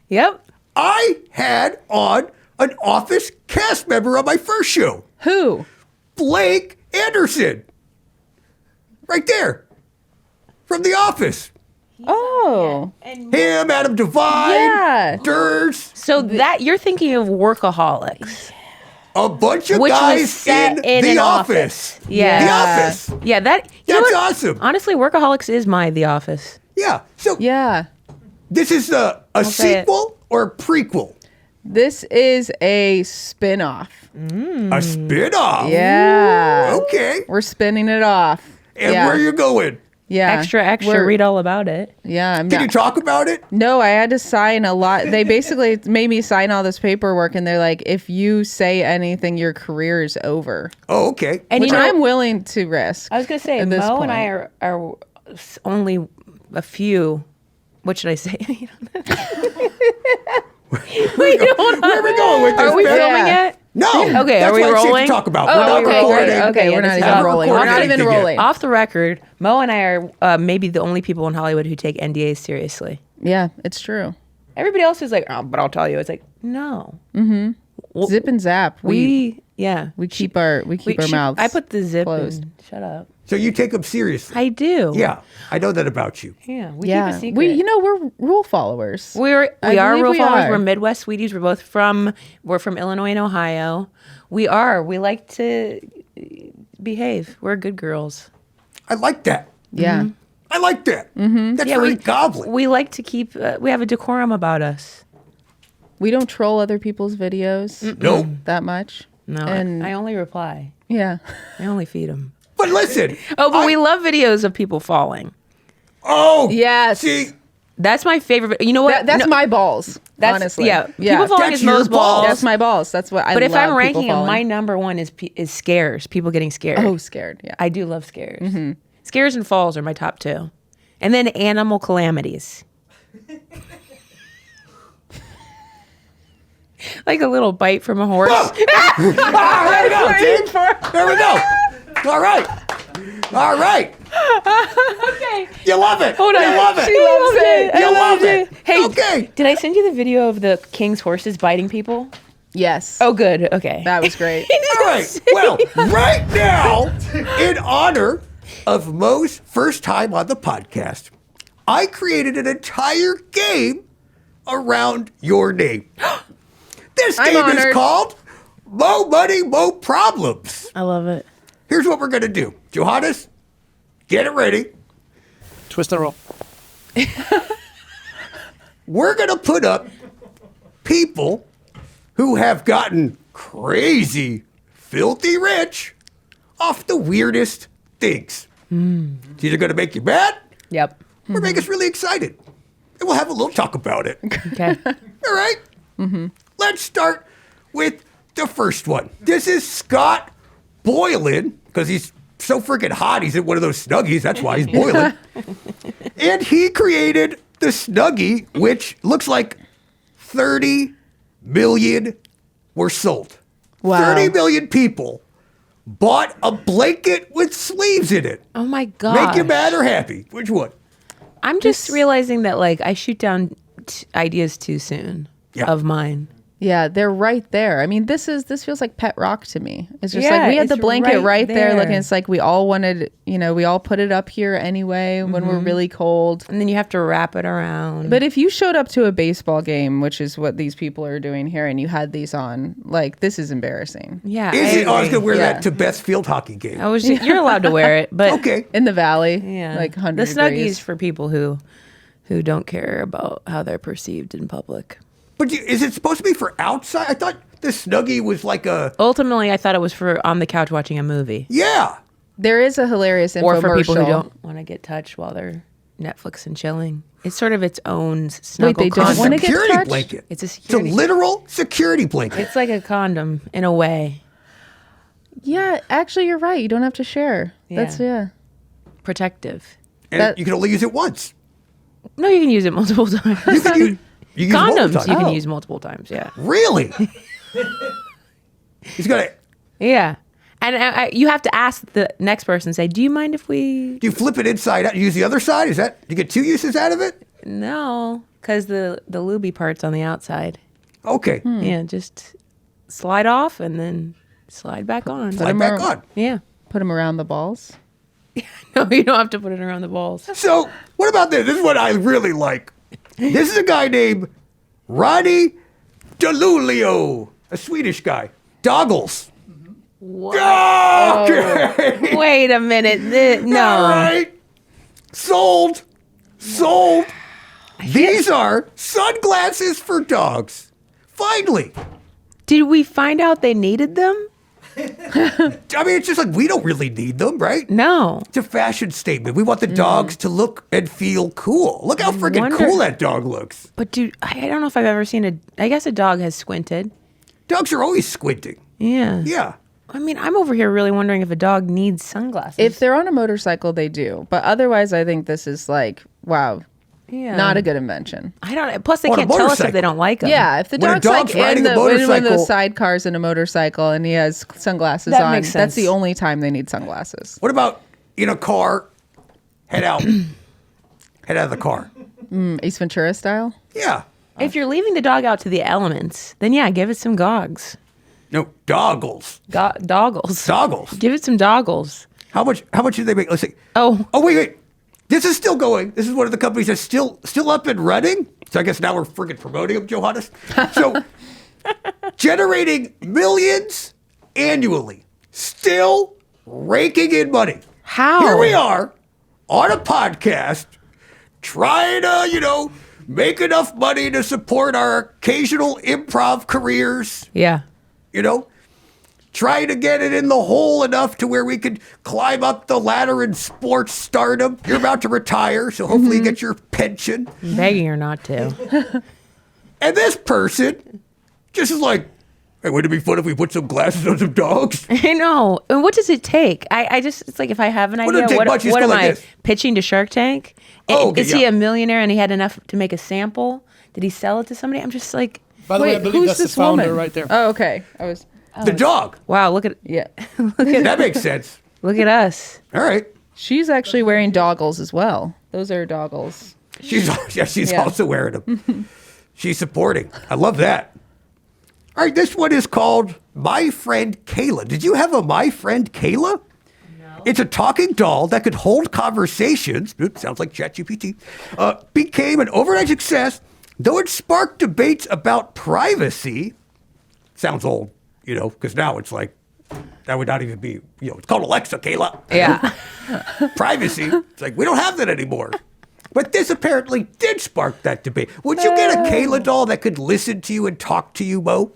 Yep. I had on an Office cast member on my first show, Who? Blake Anderson. Right there. From The Office. Oh. Him, Adam Devine, Yeah. Durs, So that you're thinking of Workaholics. a bunch of Which was guys set in The an Office. Yeah. The Office. Yeah, that you know That's what? awesome. Honestly, Workaholics is my The Office. Yeah. So Yeah. this is a say it. sequel or a prequel? This is a spin-off. A spin-off. Yeah. Okay. We're spinning it off. And yeah. where are you going? Yeah. Extra, We're- read all about it. Yeah. I'm Can not, you talk about it? No, I had to sign a lot. They basically made me sign all this paperwork, and they're like, if you say anything, your career is over. Oh, okay. And Which you know, I'm willing to risk. I was gonna say at this Mo and I point. are only a few. What should I say? Where are we going with this? Are we man? filming Yeah. it? No. Okay, That's are we why it's safe rolling? to talk about. Oh, We're not okay, recording. good. Okay, we're yeah, not this is even not rolling. We're not recording even anything yet. rolling. Off the record, Mo and I are maybe the only people in Hollywood who take NDAs seriously. Yeah, it's true. Everybody else is like, oh, but I'll tell you. It's like, no. Zip and zap. We Yeah. We keep our mouths. I put the zip closed. in. Shut up. So you take them seriously. I do. Yeah, I know that about you. Yeah. We keep a secret. We're rule followers. We are believe rule we followers. are. We're Midwest Sweeties. We're from Illinois and Ohio. We like to behave. We're good girls. I like that. Yeah. I like that. That's very Goblin. We like to keep. We have a decorum about us. We don't troll other people's videos No. that much. No, And I only reply. yeah. I only feed them. But listen. But we love videos of people falling. Oh. Yes. See, That's my favorite. You know what? That's No, my balls. That's honestly. yeah. People falling That's is Mo's your balls. balls. That's my balls. That's what I But love. if I'm people ranking them, falling. my number one is scares. People getting scared. Oh, scared. Yeah. I do love scares. Scares and falls are my top two, and then animal calamities. Like a little bite from a horse. there we go. See? There we go. All right. All right. Okay. You love it. Hold on. You love it. She loves it. You love it. Hey, Okay. did I send you the video of the king's horses biting people? Yes. Oh, good. Okay. That was great. All right. Well, right now, in honor of Mo's first time on the podcast, I created an entire game around your name. This I'm game is honored. called Mo Money, Mo Problems. I love it. Here's what we're going to do. Johannes, get it ready. Twist and roll. We're going to put up people who have gotten crazy, filthy rich off the weirdest things. It's either going to make you mad Yep. or make us really excited. And we'll have a little talk about it. Okay. All right? Let's start with the first one. This is Scott Boylan, because he's so freaking hot. He's in one of those Snuggies. That's why he's boiling. And he created the Snuggie, which looks like 30 million were sold. Wow. 30 million people bought a blanket with sleeves in it. Oh my god. Make you mad or happy? Which one? I'm just realizing that like I shoot down ideas too soon Yeah. of mine. Yeah, they're right there. I mean, this feels like pet rock to me. It's just Yeah, like we had the it's blanket right right there. Looking, there. it's like we all wanted, we all put it up here anyway when we're really cold. And then you have to wrap it around. But if you showed up to a baseball game, which is what these people are doing here, and you had these on, like, this is embarrassing. yeah. Is it? I was agree. going to wear Yeah. that to Beth's field hockey game. I was you're allowed to wear it, but Okay. In the valley, yeah. like 100 The Snuggies degrees. for people who don't care about how they're perceived in public. But is it supposed to be for outside? I thought the Snuggie was like a, Ultimately, I thought it was for on the couch watching a movie. yeah. There is a hilarious infomercial. Or for people who don't want to get touched while they're Netflix and chilling. It's sort of its own snuggle they don't condom. wanna get Security touched? blanket. It's a It's a security. literal security blanket. It's like a condom in a way. Yeah, actually, you're right. You don't have to share. That's, yeah. Protective. And that- you can only use it once. No, you can use it multiple times. You can use it multiple Condoms times. you can Oh. use multiple times, yeah. Really? He's got to, Yeah. And you have to ask the next person, say, do you mind if we... do you flip it inside out? You use the other side? Is that, you get two uses out of it? No, because the looby part's on the outside. Okay. Yeah, just slide off and then slide back on. Slide back on. Yeah. Put them around the balls. No, you don't have to put it around the balls. So, what about this? This is what I really like. This is a guy named Ronnie DeLulio, a Swedish guy. Doggles. Okay. Wait a minute. No. All right. Sold. These are sunglasses for dogs. Finally. Did we find out they needed them? I mean, it's just like we don't really need them, right? No. It's a fashion statement. We want the dogs to look and feel cool. Look how freaking wonder- cool that dog looks. But dude, I don't know if I've ever seen I guess a dog has squinted. Dogs are always squinting. Yeah. Yeah. I mean, I'm over here really wondering if a dog needs sunglasses. If they're on a motorcycle, they do. But otherwise, I think this is like, wow, yeah. not a good invention. I don't. Plus, they On a can't tell us if motorcycle. they don't like them. Yeah, if the When a dog's dog's like riding in a the one of motorcycle- those sidecars in a motorcycle and he has sunglasses That on, makes that's sense. the only time they need sunglasses. What about in a car? Head out. Head out of the car. Ace Ventura style. Yeah. If you're leaving the dog out to the elements, then yeah, give it some gogs. No, doggles. Doggles. Doggles. Give it some doggles. How much did they make? Let's see. Oh. Oh, wait. This is still going. This is one of the companies that's still up and running. So I guess now we're freaking promoting them, Johannes. So generating millions annually, still raking in money. How? Here we are on a podcast trying to, make enough money to support our occasional improv careers. Yeah. Trying to get it in the hole enough to where we could climb up the ladder in sports stardom. You're about to retire, so hopefully you get your pension. I'm begging her not to. And this person just is like, hey, wouldn't it be fun if we put some glasses on some dogs? I know. And what does it take? It's like if I have an What idea, does it take much? You what just am go like I this. pitching to Shark Tank? Oh, okay, Is he yeah. a millionaire and he had enough to make a sample? Did he sell it to somebody? I'm just like, By the way, I Wait, believe who's that's the this founder woman? right there. Oh, okay. The dog. wow, look at Yeah. That makes sense. look at us. All right. She's actually wearing doggles as well. Those are doggles. She's Yeah. also wearing them. She's supporting. I love that. All right, this one is called My Friend Kayla. Did you have a My Friend Kayla? No. It's a talking doll that could hold conversations. Oops, sounds like ChatGPT. Became an overnight success, though it sparked debates about privacy. Sounds old, because now it's like, that would not even be, it's called Alexa, Kayla. Yeah. Privacy. It's like, we don't have that anymore. But this apparently did spark that debate. Would you get a Kayla doll that could listen to you and talk to you, Mo?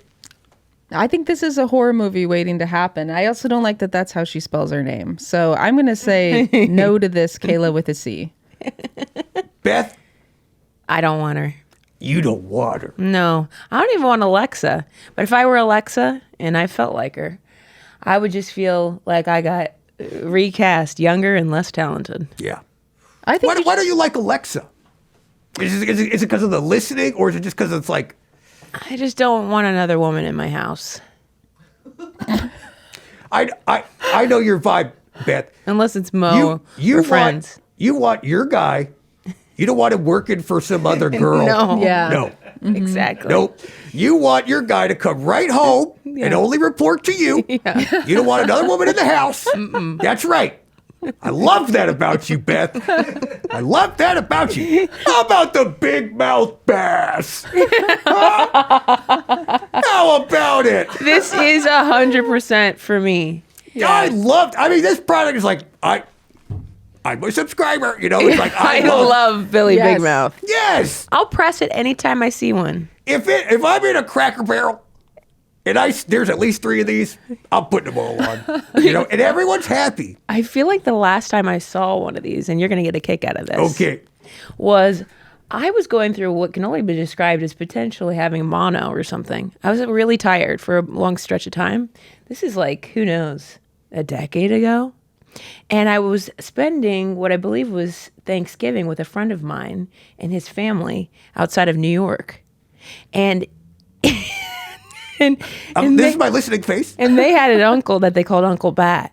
I think this is a horror movie waiting to happen. I also don't like that that's how she spells her name. So I'm going to say no to this Kayla with a C. Beth, I don't want her. you don't want her. No, I don't even want Alexa. But if I were Alexa and I felt like her, I would just feel like I got recast, younger and less talented. Yeah. I think Why don't you like Alexa? Is it because of the listening, or is it just because it's like, I just don't want another woman in my house. I know your vibe, Beth. Unless it's Mo or friends. You want your guy. You don't want him working for some other girl. No. Yeah. No. Exactly. Nope. You want your guy to come right home and only report to you. Yeah. You don't want another woman in the house. That's right. I love that about you, Beth. I love that about you. How about the big mouth bass? How about it? This is 100% for me. I mean, this product is like, I'm a subscriber. It's like, I love Billy Yes. Big Mouth. Yes. I'll press it anytime I see one. If I'm in a Cracker Barrel and there's at least 3 of these, I'm putting them all on. And everyone's happy. I feel like the last time I saw one of these, and you're going to get a kick out of this, Okay. was I was going through what can only be described as potentially having mono or something. I was really tired for a long stretch of time. This is like, who knows, a decade ago? And I was spending what I believe was Thanksgiving with a friend of mine and his family outside of New York. And This is my listening face. and they had an uncle that they called Uncle Bat.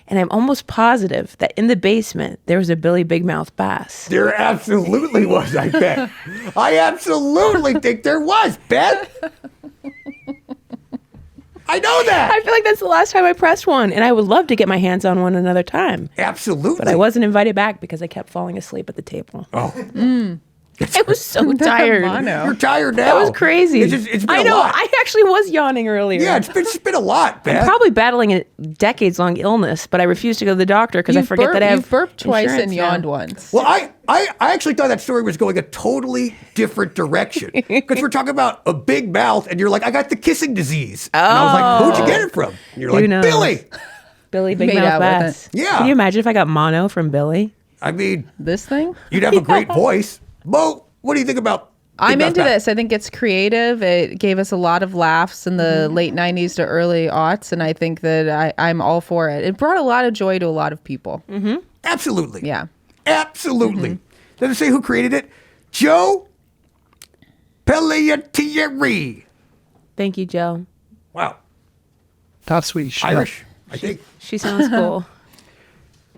And I'm almost positive that in the basement there was a Billy Big Mouth bass. There absolutely was, I bet. I absolutely think there was, Beth. I know that. I feel like that's the last time I pressed one, and I would love to get my hands on one another time. Absolutely. But I wasn't invited back because I kept falling asleep at the table. Oh. I was so tired. Mono. You're tired now. That was crazy. It's been I a know. lot. I actually was yawning earlier. Yeah, it's been a lot, Beth. Probably battling a decades-long illness, but I refused to go to the doctor because I forget that I have You've burped twice insurance and now. yawned once. Well, I actually thought that story was going a totally different direction. Because we're talking about a big mouth, and you're like, I got the kissing disease. And I was like, who'd you get it from? And you're Who like, knows? Billy. Billy Big Made Mouth out with Bass. Yeah. Can you imagine if I got mono from Billy? I mean, This thing? you'd have a great voice. Mo, what do you think about I'm Big Mouth into Bass? this. I think it's creative. It gave us a lot of laughs in the late 90s to early aughts, and I think that I'm all for it. It brought a lot of joy to a lot of people. Absolutely. Yeah. Absolutely. Does it say who created it? Joe Pelletieri. Thank you, Joe. Wow. Top Swedish. Irish, I think. She sounds cool.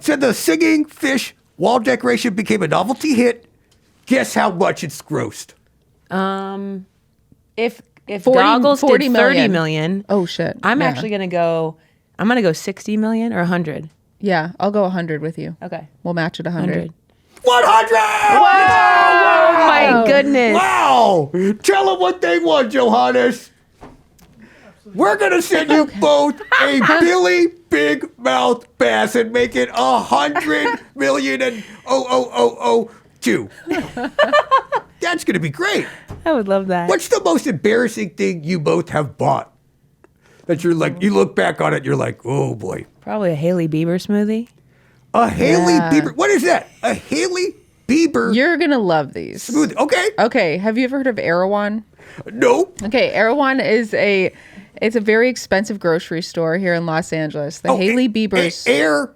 Said the singing fish wall decoration became a novelty hit. Guess how much it's grossed? If If 40 Goggles 40 did 30 million. million, Oh shit. I'm Yeah. actually going to go, I'm going to go 60 million or 100. Yeah, I'll go 100 with you. Okay. We'll match at 100. 100! Oh my goodness. Wow! Tell them what they want, Johannes. We're gonna send you both a Billy Big Mouth Bass and make it 100 million and 00002. That's gonna be great. I would love that. What's the most embarrassing thing you both have bought? That you're like, you look back on it, you're like, oh boy. Probably a Haley Bieber smoothie. A Haley Yeah. Bieber. What is that? A Haley Bieber You're going to love these. smoothie. Okay. Okay, have you ever heard of Erewhon? Nope. Okay, Erewhon is it's a very expensive grocery store here in Los Angeles. The Haley Bieber's Air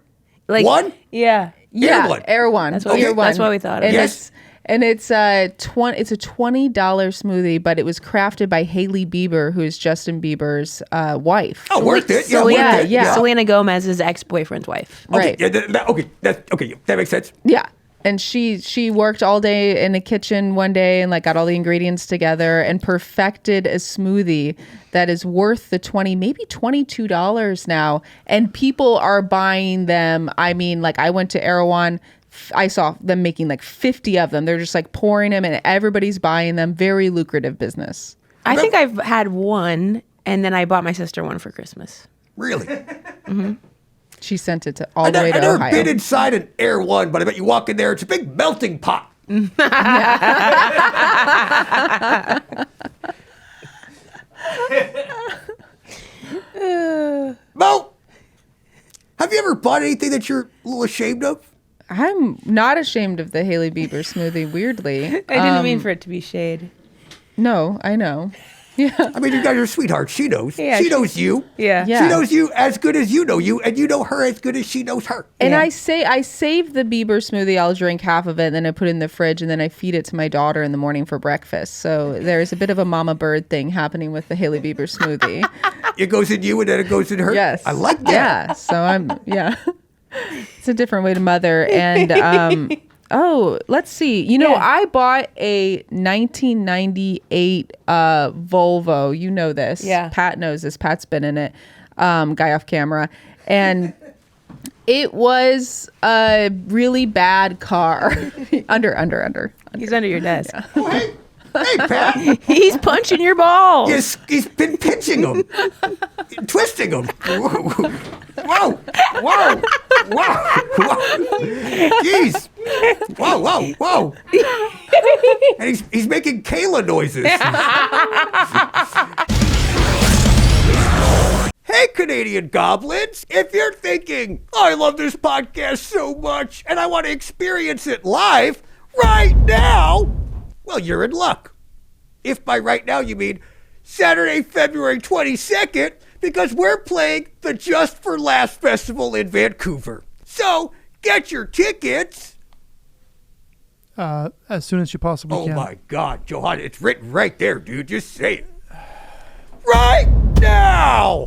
Like, One? Yeah. Yeah, Erewhon. Erewhon. That's what we- Erewhon. that's what we thought of. And Yes. it's a $20 smoothie, but it was crafted by Haley Bieber, who is Justin Bieber's wife. Oh, worth it. Yeah, worth yeah, it. yeah. Selena Gomez's ex-boyfriend's wife. Okay, Right. yeah, okay, that makes sense. Yeah. And she worked all day in the kitchen one day and like got all the ingredients together and perfected a smoothie that is worth the maybe $22 now. And people are buying them. I mean, like I went to Erewhon, I saw them making like 50 of them. They're just like pouring them and everybody's buying them. Very lucrative business. I think I've had one, and then I bought my sister one for Christmas. Really. She sent it all the way I to never Ohio. been inside an Air One, but I bet you walk in there, it's a big melting pot. Mo, have you ever bought anything that you're a little ashamed of? I'm not ashamed of the Haley Bieber smoothie, weirdly. I didn't mean for it to be shade. No, I know. Yeah. I mean, you guys are sweethearts. She knows. Yeah, she she- knows you. Yeah. Yeah. She knows you as good as you know you, and you know her as good as she knows her. And Yeah. I save the Bieber smoothie. I'll drink half of it, and then I put it in the fridge, and then I feed it to my daughter in the morning for breakfast. So there's a bit of a mama bird thing happening with the Haley Bieber smoothie. It goes in you, and then it goes in her. Yes, I like that. Yeah. So it's a different way to mother. And let's see. You know, Yeah. I bought a 1998 Volvo. You know this. Yeah. Pat knows this. Pat's been in it. Guy off camera, and it was a really bad car. under. He's under your desk. Oh, hey, Pat. He's punching your balls. He's been pinching them, twisting them. Whoa. Jeez. Whoa. And he's making Kayla noises. Hey, Canadian goblins. If you're thinking, I love this podcast so much and I want to experience it live right now, well, you're in luck. If by right now you mean Saturday, February 22nd, because we're playing the Just for Laughs Festival in Vancouver. So get your tickets. As soon as you possibly Oh can. my God, Johannes, it's written right there, dude. Just say it. Right now!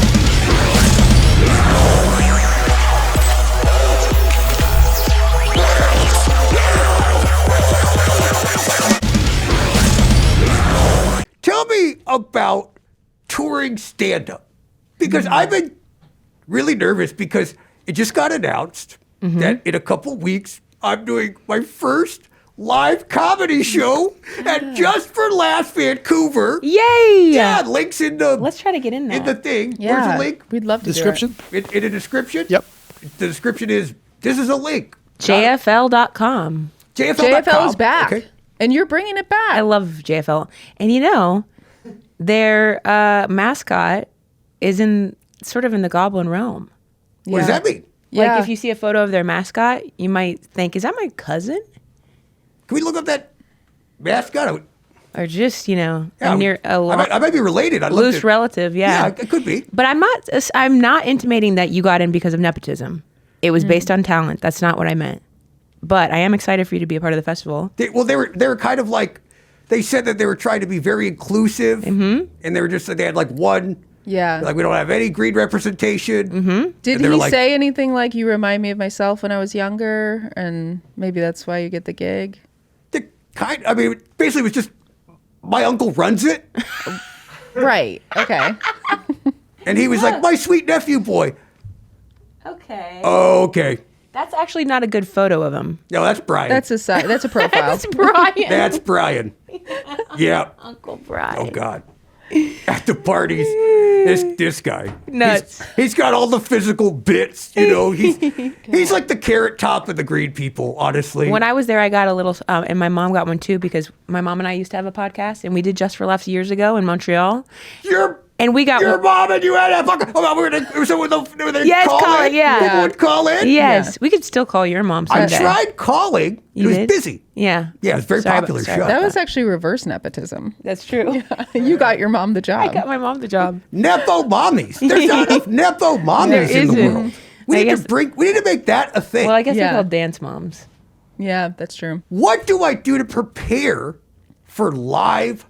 Tell me about touring stand-up. Because I've been really nervous because it just got announced that in a couple weeks, I'm doing my first live comedy show at Just for Laughs Vancouver. Yay! Yeah, links in the Let's try to get in that. the thing. Yeah. Where's the link? We'd love to Description? In the description? Yep. The description is, this is a link. JFL.com. JFL.com. JFL is back, Okay. and you're bringing it back. I love JFL. And you know, their mascot is in sort of in the Goblin realm. What does that mean? Yeah. Like if you see a photo of their mascot, you might think, is that my cousin? Can we look up that mascot? Or just, you know, Yeah, a near a I might be related. I'd love loose to- relative, Yeah, yeah. it could be. But I'm not intimating that you got in because of nepotism. It was based on talent. That's not what I meant. But I am excited for you to be a part of the festival. They were kind of like, they said that they were trying to be very inclusive, and they were just, they had like one, Yeah. like we don't have any green representation. Did and they were he like- say anything like, you remind me of myself when I was younger, and maybe that's why you get the gig? Basically it was just, my uncle runs it. Right. Okay. And he was like, my sweet nephew boy. Okay. Okay. That's actually not a good photo of him. No, that's Brian. That's a profile. That's Brian. That's Brian. Yeah. Uncle Brian. Oh, God. At the parties, this guy. Nuts. He's got all the physical bits, you know. He's like the carrot top of the green people, honestly. When I was there, I got a little, and my mom got one too, because my mom and I used to have a podcast, and we did Just for Laughs years ago in Montreal. And we got your mom and you had a fucking. Oh, we're gonna. So Yes, call it, yeah. People would call in. Yes, we could still call your mom I someday. tried calling. You it was did? busy. Yeah. Yeah, it was a very Sorry popular about- show. sorry That about was actually reverse nepotism. That's true. You got your mom the job. I got my mom the job. Nepo mommies. There's not enough Nepo mommies in the isn't. world. I We guess- need to make that a thing. Well, I guess Yeah. they're called dance moms. Yeah, that's true. What do I do to prepare for live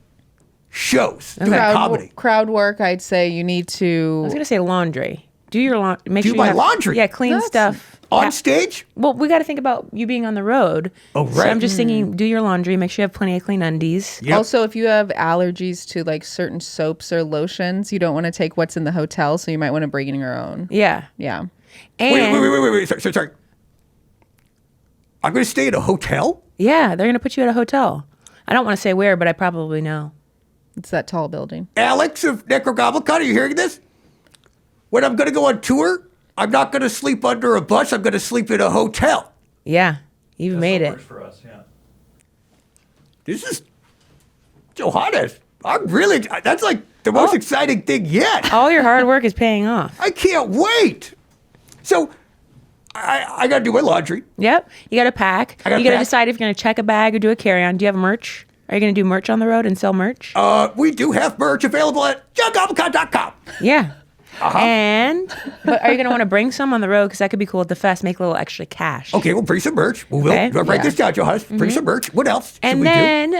shows doing comedy? Crowd work, I'd say you need I to. was gonna say laundry. Do your laundry. Make Do sure my you have, laundry? Yeah, clean That's- stuff. On stage? Well, we got to think about you being on the road. Oh, So right. I'm just thinking, do your laundry. Make sure you have plenty of clean undies. Yep. Also, if you have allergies to like certain soaps or lotions, you don't want to take what's in the hotel, so you might want to bring in your own. Yeah. Yeah. And Wait. Sorry. I'm going to stay at a hotel? yeah, they're gonna put you at a hotel. I don't want to say where, but I probably know. It's that tall building. Alex of Nekrogoblikon, are you hearing this? When I'm going to go on tour, I'm not going to sleep under a bus. I'm going to sleep in a hotel. Yeah, you've made That it. works for us, yeah. This is Johannes. I'm really, that's like the most exciting thing yet. All your hard work is paying off. I can't wait. So I got to do my laundry. Yep. You got to pack. I gotta You got to pack. decide if you're going to check a bag or do a carry-on. Do you have merch? Are you going to do merch on the road and sell merch? We do have merch available at johngoblikon.com. Yeah. Uh-huh. But are you going to want to bring some on the road? Because that could be cool at the fest. Make a little extra cash. Okay, we'll bring some merch. We'll Okay. write this down, Johannes. Bring some merch. What else should And we do? then,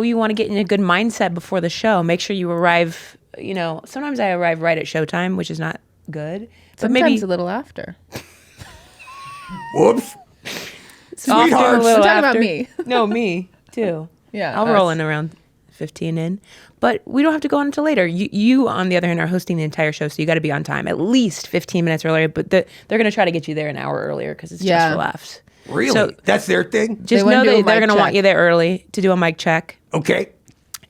you want to get in a good mindset before the show. Make sure you arrive, sometimes I arrive right at showtime, which is not good. But Sometimes maybe a little after. Whoops. often Sweethearts. a little I'm talking about after. me. No, me too. Yeah, I'll roll us. in around 15 in. But we don't have to go on until later. You, on the other hand, are hosting the entire show, so you got to be on time, at least 15 minutes earlier. But they're going to try to get you there an hour earlier because it's just Yeah. for laughs. Really? So That's their thing? just wanna know do a that they're mic going to want check. you there early to do a mic check. Okay.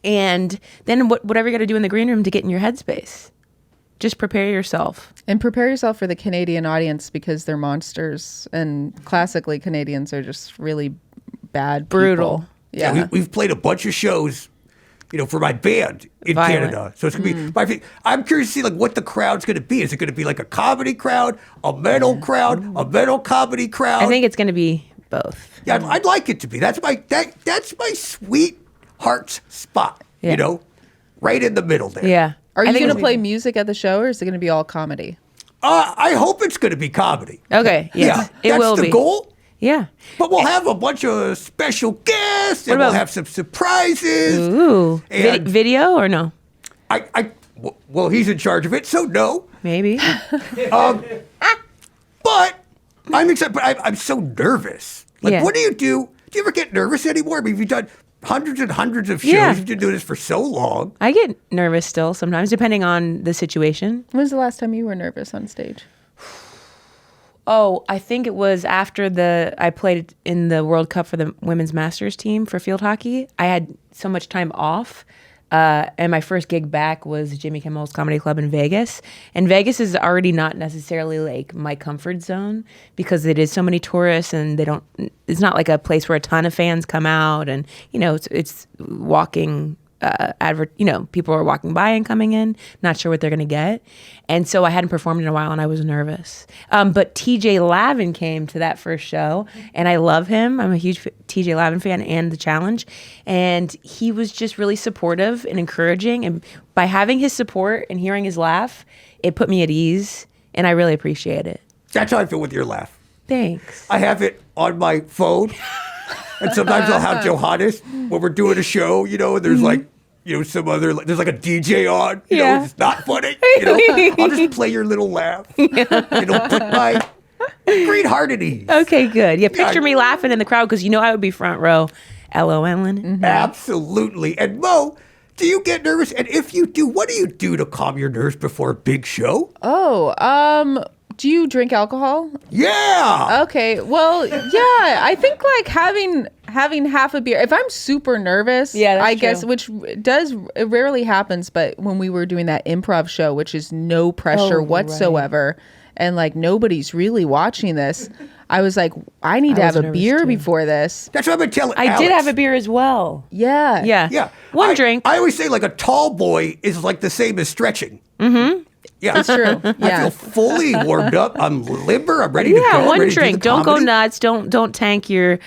And then whatever you got to do in the green room to get in your headspace. Just prepare yourself. And prepare yourself for the Canadian audience because they're monsters. And classically, Canadians are just really bad, Brutal. people. Yeah. We've played a bunch of shows, for my band in Violent. Canada. So it's going to be, I'm curious to see what the crowd's going to be. Is it going to be like a comedy crowd, a metal crowd, a metal comedy crowd? I think it's going to be both. Yeah, I'd like it to be. That's my sweetheart's spot, Yeah. right in the middle there. Yeah. Are I you think going to it's- play music at the show or is it going to be all comedy? I hope it's going to be comedy. Okay. Yes, yeah, it that's will the be. goal. Yeah. But we'll have a bunch of special guests, and What we'll about- have some surprises. Ooh. And- Video or no? Well, he's in charge of it, so no. Maybe. But I'm excited. But I'm so nervous. Like, Yeah. what do you do? Do you ever get nervous anymore? I mean, you've done hundreds and hundreds of shows. Yeah. You've been doing this for so long. I get nervous still sometimes, depending on the situation. When was the last time you were nervous on stage? Oh, I think it was after I played in the World Cup for the women's masters team for field hockey. I had so much time off. And my first gig back was Jimmy Kimmel's Comedy Club in Vegas. And Vegas is already not necessarily like my comfort zone because it is so many tourists and it's not like a place where a ton of fans come out and, it's walking, people are walking by and coming in, not sure what they're going to get. And so I hadn't performed in a while and I was nervous. But TJ Lavin came to that first show and I love him. I'm a huge TJ Lavin fan and The Challenge. And he was just really supportive and encouraging. And by having his support and hearing his laugh, it put me at ease and I really appreciate it. That's how I feel with your laugh. Thanks. I have it on my phone. And sometimes I'll have Johannes when we're doing a show, and there's like, some other, there's like a DJ on, Yeah. it's not funny. I'll just play your little laugh. Put my great heart at ease. Okay, good. Yeah, picture me laughing in the crowd because I would be front row LOLing. Absolutely. And Mo, Do you get nervous? And if you do, what do you do to calm your nerves before a big show? Do you drink alcohol? Yeah. Okay. Well, yeah. I think like having half a beer. If I'm super nervous, Yeah, that's I guess, true. which it rarely happens, but when we were doing that improv show, which is no pressure Oh, whatsoever, and like nobody's really watching this, I was like, I need to I have was a nervous beer too. before this. That's what I've been telling I Alex. did have a beer as well. Yeah. Yeah. Yeah. One I- drink. I always say like a tall boy is like the same as stretching. Mm-hmm. Yeah. That's true. I Yeah. feel fully warmed up. I'm limber. I'm ready to go. Yeah, I'm one ready to do drink. the Don't go comedy. nuts. Don't tank your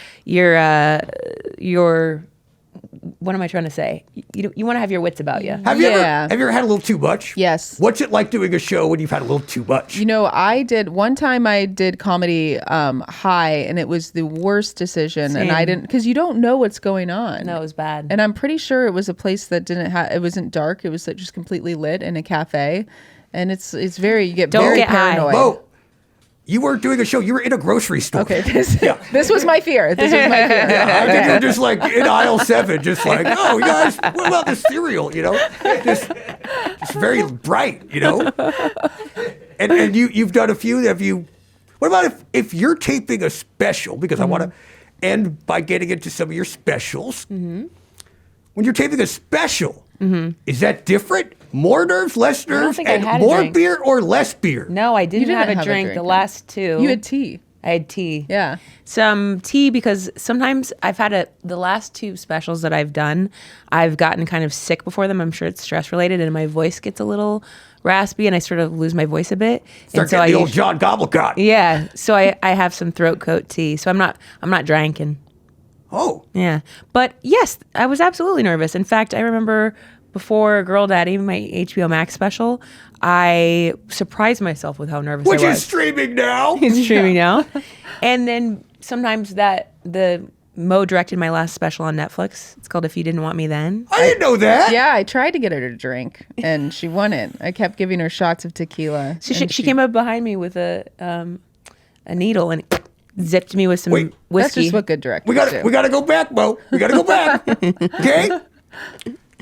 what am I trying to say? You want to have your wits about you. Have you Yeah. ever had a little too much? Yes. What's it like doing a show when you've had a little too much? You know, one time I did comedy high, and it was the worst decision. And I Same. didn't, because you don't know what's going on. No, it was bad. And I'm pretty sure it was a place that it wasn't dark. It was just completely lit in a cafe. And it's very, you get Don't very get high. paranoid. Mo, you weren't doing a show. You were in a grocery store. Okay, this was my fear. This was my fear. I think you were just like in aisle 7, just like, oh, you guys, what about the cereal? You know, just very bright. You know, and you've done a few. Have you? What about if you're taping a special? Because I want to end by getting into some of your specials. Mm-hmm. When you're taping a special, is that different? More nerves, less don't nerves, think I and had a more drink. beer or less beer? No, I didn't, didn't have have a a drink drink. the last two. You had tea. I had tea. Yeah. Some tea because sometimes I've had the last two specials that I've done, I've gotten kind of sick before them. I'm sure it's stress related and my voice gets a little raspy and I sort of lose my voice a bit. Start and so getting the I old John Goblikon. yeah, so I have some throat coat tea. So I'm not drinking. Oh, Yeah. But yes, I was absolutely nervous. In fact, I remember before Girl Daddy, my HBO Max special, I surprised myself with how nervous which I is was. streaming now. It's streaming now. And then sometimes the Mo directed my last special on Netflix. It's called If You Didn't Want Me Then. I didn't know that. Yeah, I tried to get her to drink, and she wouldn't. I kept giving her shots of tequila. So and she came up behind me with a needle and zipped me with some Wait, That's whiskey. just what good directors We do. got to go back, Mo. We got to go back. Okay?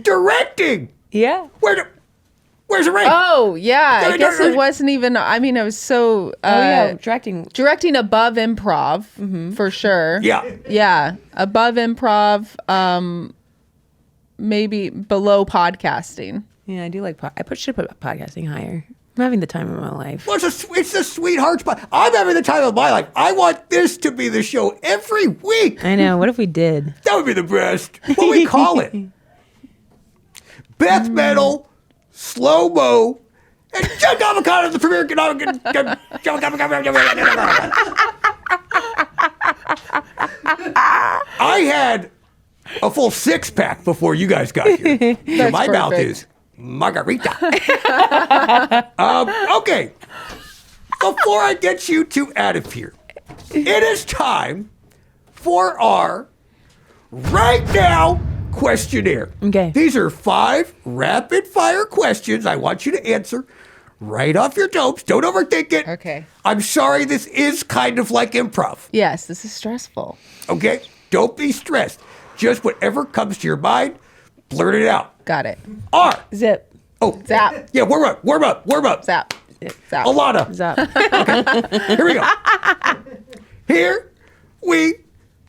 Directing. Yeah. Where's the ring? Oh, yeah. I No, guess no, it wasn't even, I mean, I was so. Oh yeah, directing. Directing above improv, for sure. Yeah. Yeah. Above improv, maybe below podcasting. Yeah, I do like. Should put podcasting higher. I'm having the time of my life. Well, it's the sweetheart spot. I'm having the time of my life. I want this to be the show every week. I know. What if we did? That would be the best. What do we call it? Beth Metal, Slow Mo, and John Goblikon of the premier. I had a full 6-pack before you guys got here. So my mouth perfect. is margarita. Okay. Before I get you two out of here, it is time for our right now questionnaire. Okay. These are 5 rapid fire questions I want you to answer right off your dopes. Don't overthink it. Okay. I'm sorry, this is kind of like improv. Yes, this is stressful. Okay? Don't be stressed. Just whatever comes to your mind, blurt it out. Got it. R. Zip. Oh. Zap. Yeah, warm up. Zap. Zap. Alana. Zap. Here we go. Here we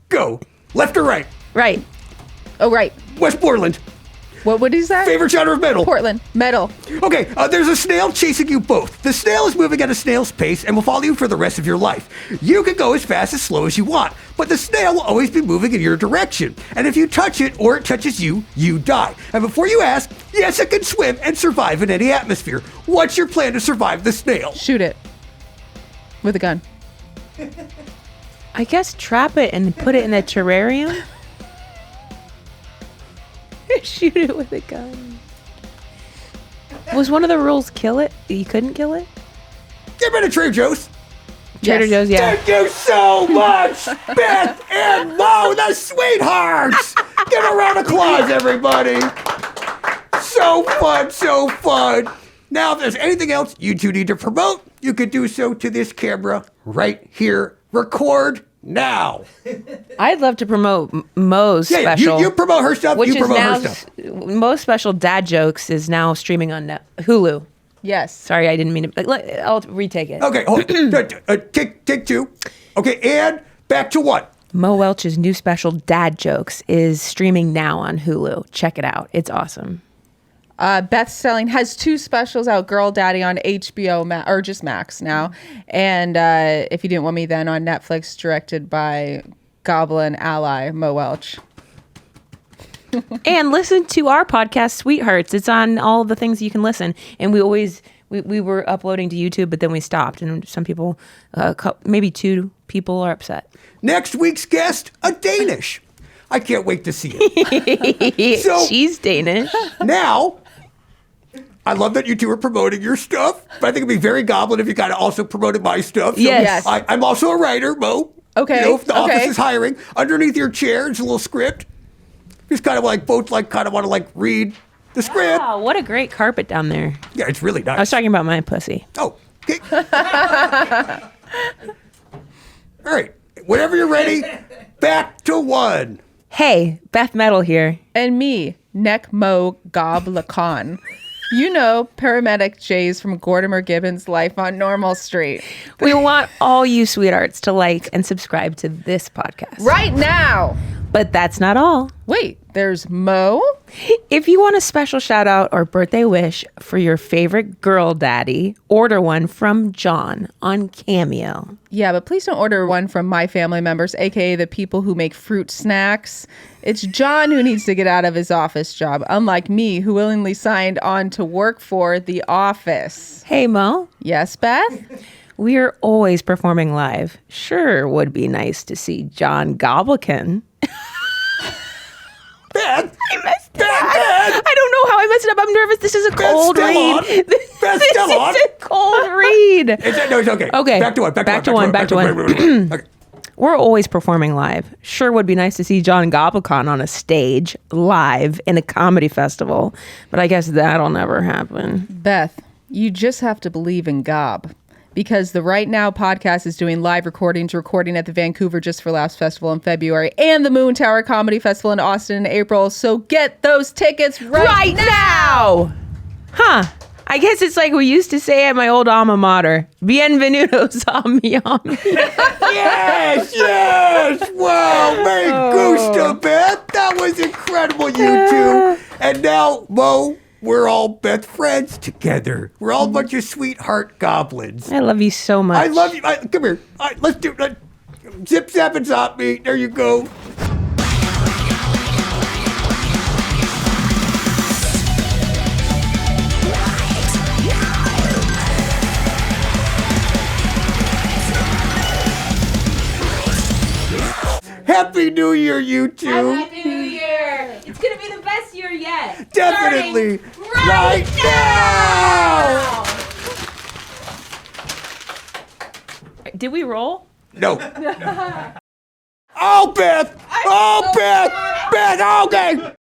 go. Left or right? Right. Oh, right. West Portland. What is that? Favorite genre of metal? Portland. Metal. Okay, there's a snail chasing you both. The snail is moving at a snail's pace and will follow you for the rest of your life. You can go as fast as slow as you want, but the snail will always be moving in your direction. And if you touch it or it touches you, you die. And before you ask, yes, it can swim and survive in any atmosphere. What's your plan to survive the snail? Shoot it. With a gun. I guess trap it and put it in a terrarium. Shoot it with a gun. Was one of the rules kill it? You couldn't kill it? Get rid of Trader Joe's. Trader Joe's, yeah. Thank you so much, Beth and Mo, the sweethearts. Give a round of applause, everybody. So fun. Now, if there's anything else you two need to promote, you could do so to this camera right here. Record now. I'd love to promote Mo's special. You promote her stuff. Which You is promote now her stuff. Mo's special Dad Jokes is now streaming on Hulu. Yes. Sorry, I didn't mean to. I'll retake it. Okay, take two. Okay, and back to what? Mo Welch's new special Dad Jokes is streaming now on Hulu. Check it out. It's awesome. Beth Stelling has 2 specials out, Girl Daddy on HBO or just Max now. And If You Didn't Want Me Then on Netflix, directed by Goblin ally Mo Welch. And listen to our podcast, Sweethearts. It's on all the things you can listen. And we were uploading to YouTube, but then we stopped. And some people, maybe 2 people are upset. Next week's guest, a Danish. I can't wait to see it. So, she's Danish. Now, I love that you two are promoting your stuff, but I think it'd be very Goblin if you kind of also promoted my stuff. So Yes. I'm also a writer, Mo. Okay. If the office is hiring, underneath your chair is a little script. Just kind of like both kind of want to read the script. Wow, what a great carpet down there. Yeah, it's really nice. I was talking about my pussy. Oh, okay. All right. Whenever you're ready, back to 1. Hey, Beth Metal here. And me, Nekrogoblikon. You know, paramedic Jays from Gordimer Gibbons' Life on Normal Street. We want all you sweethearts to like and subscribe to this podcast. Right now! But that's not all. Wait, there's Mo? If you want a special shout out or birthday wish for your favorite girl daddy, order one from John on Cameo. Yeah, but please don't order one from my family members, aka the people who make fruit snacks. It's John who needs to get out of his office job, unlike me, who willingly signed on to work for The Office. Hey, Mo. Yes, Beth? We're always performing live. Sure would be nice to see John Goblikon. Beth! I messed it up. I don't know how I messed it up. I'm nervous. This is a cold read. Beth Stelling. This is a cold read. It's okay. Okay. Back to 1. Back to one. Okay. We're always performing live. Sure would be nice to see John Goblikon on a stage live in a comedy festival, but I guess that'll never happen. Beth, you just have to believe in Gob. Because the Right Now podcast is doing live recording at the Vancouver Just for Laughs Festival in February and the Moon Tower Comedy Festival in Austin in April. So get those tickets right now! Huh. I guess it's like we used to say at my old alma mater. Bienvenidos a mi ami. Yes! Wow, very gusto, Beth. That was incredible, you two. And now, Mo, we're all Beth friends together. We're all a bunch of sweetheart goblins. I love you so much. I love you. Come here. Let's do it. Zip, zap, and zop me. There you go. Happy New Year, you two. Happy New Year. It's going to be the best year yet. Definitely. Starting Right now. Did we roll? No. Oh, Beth. Oh, Beth. Beth, okay.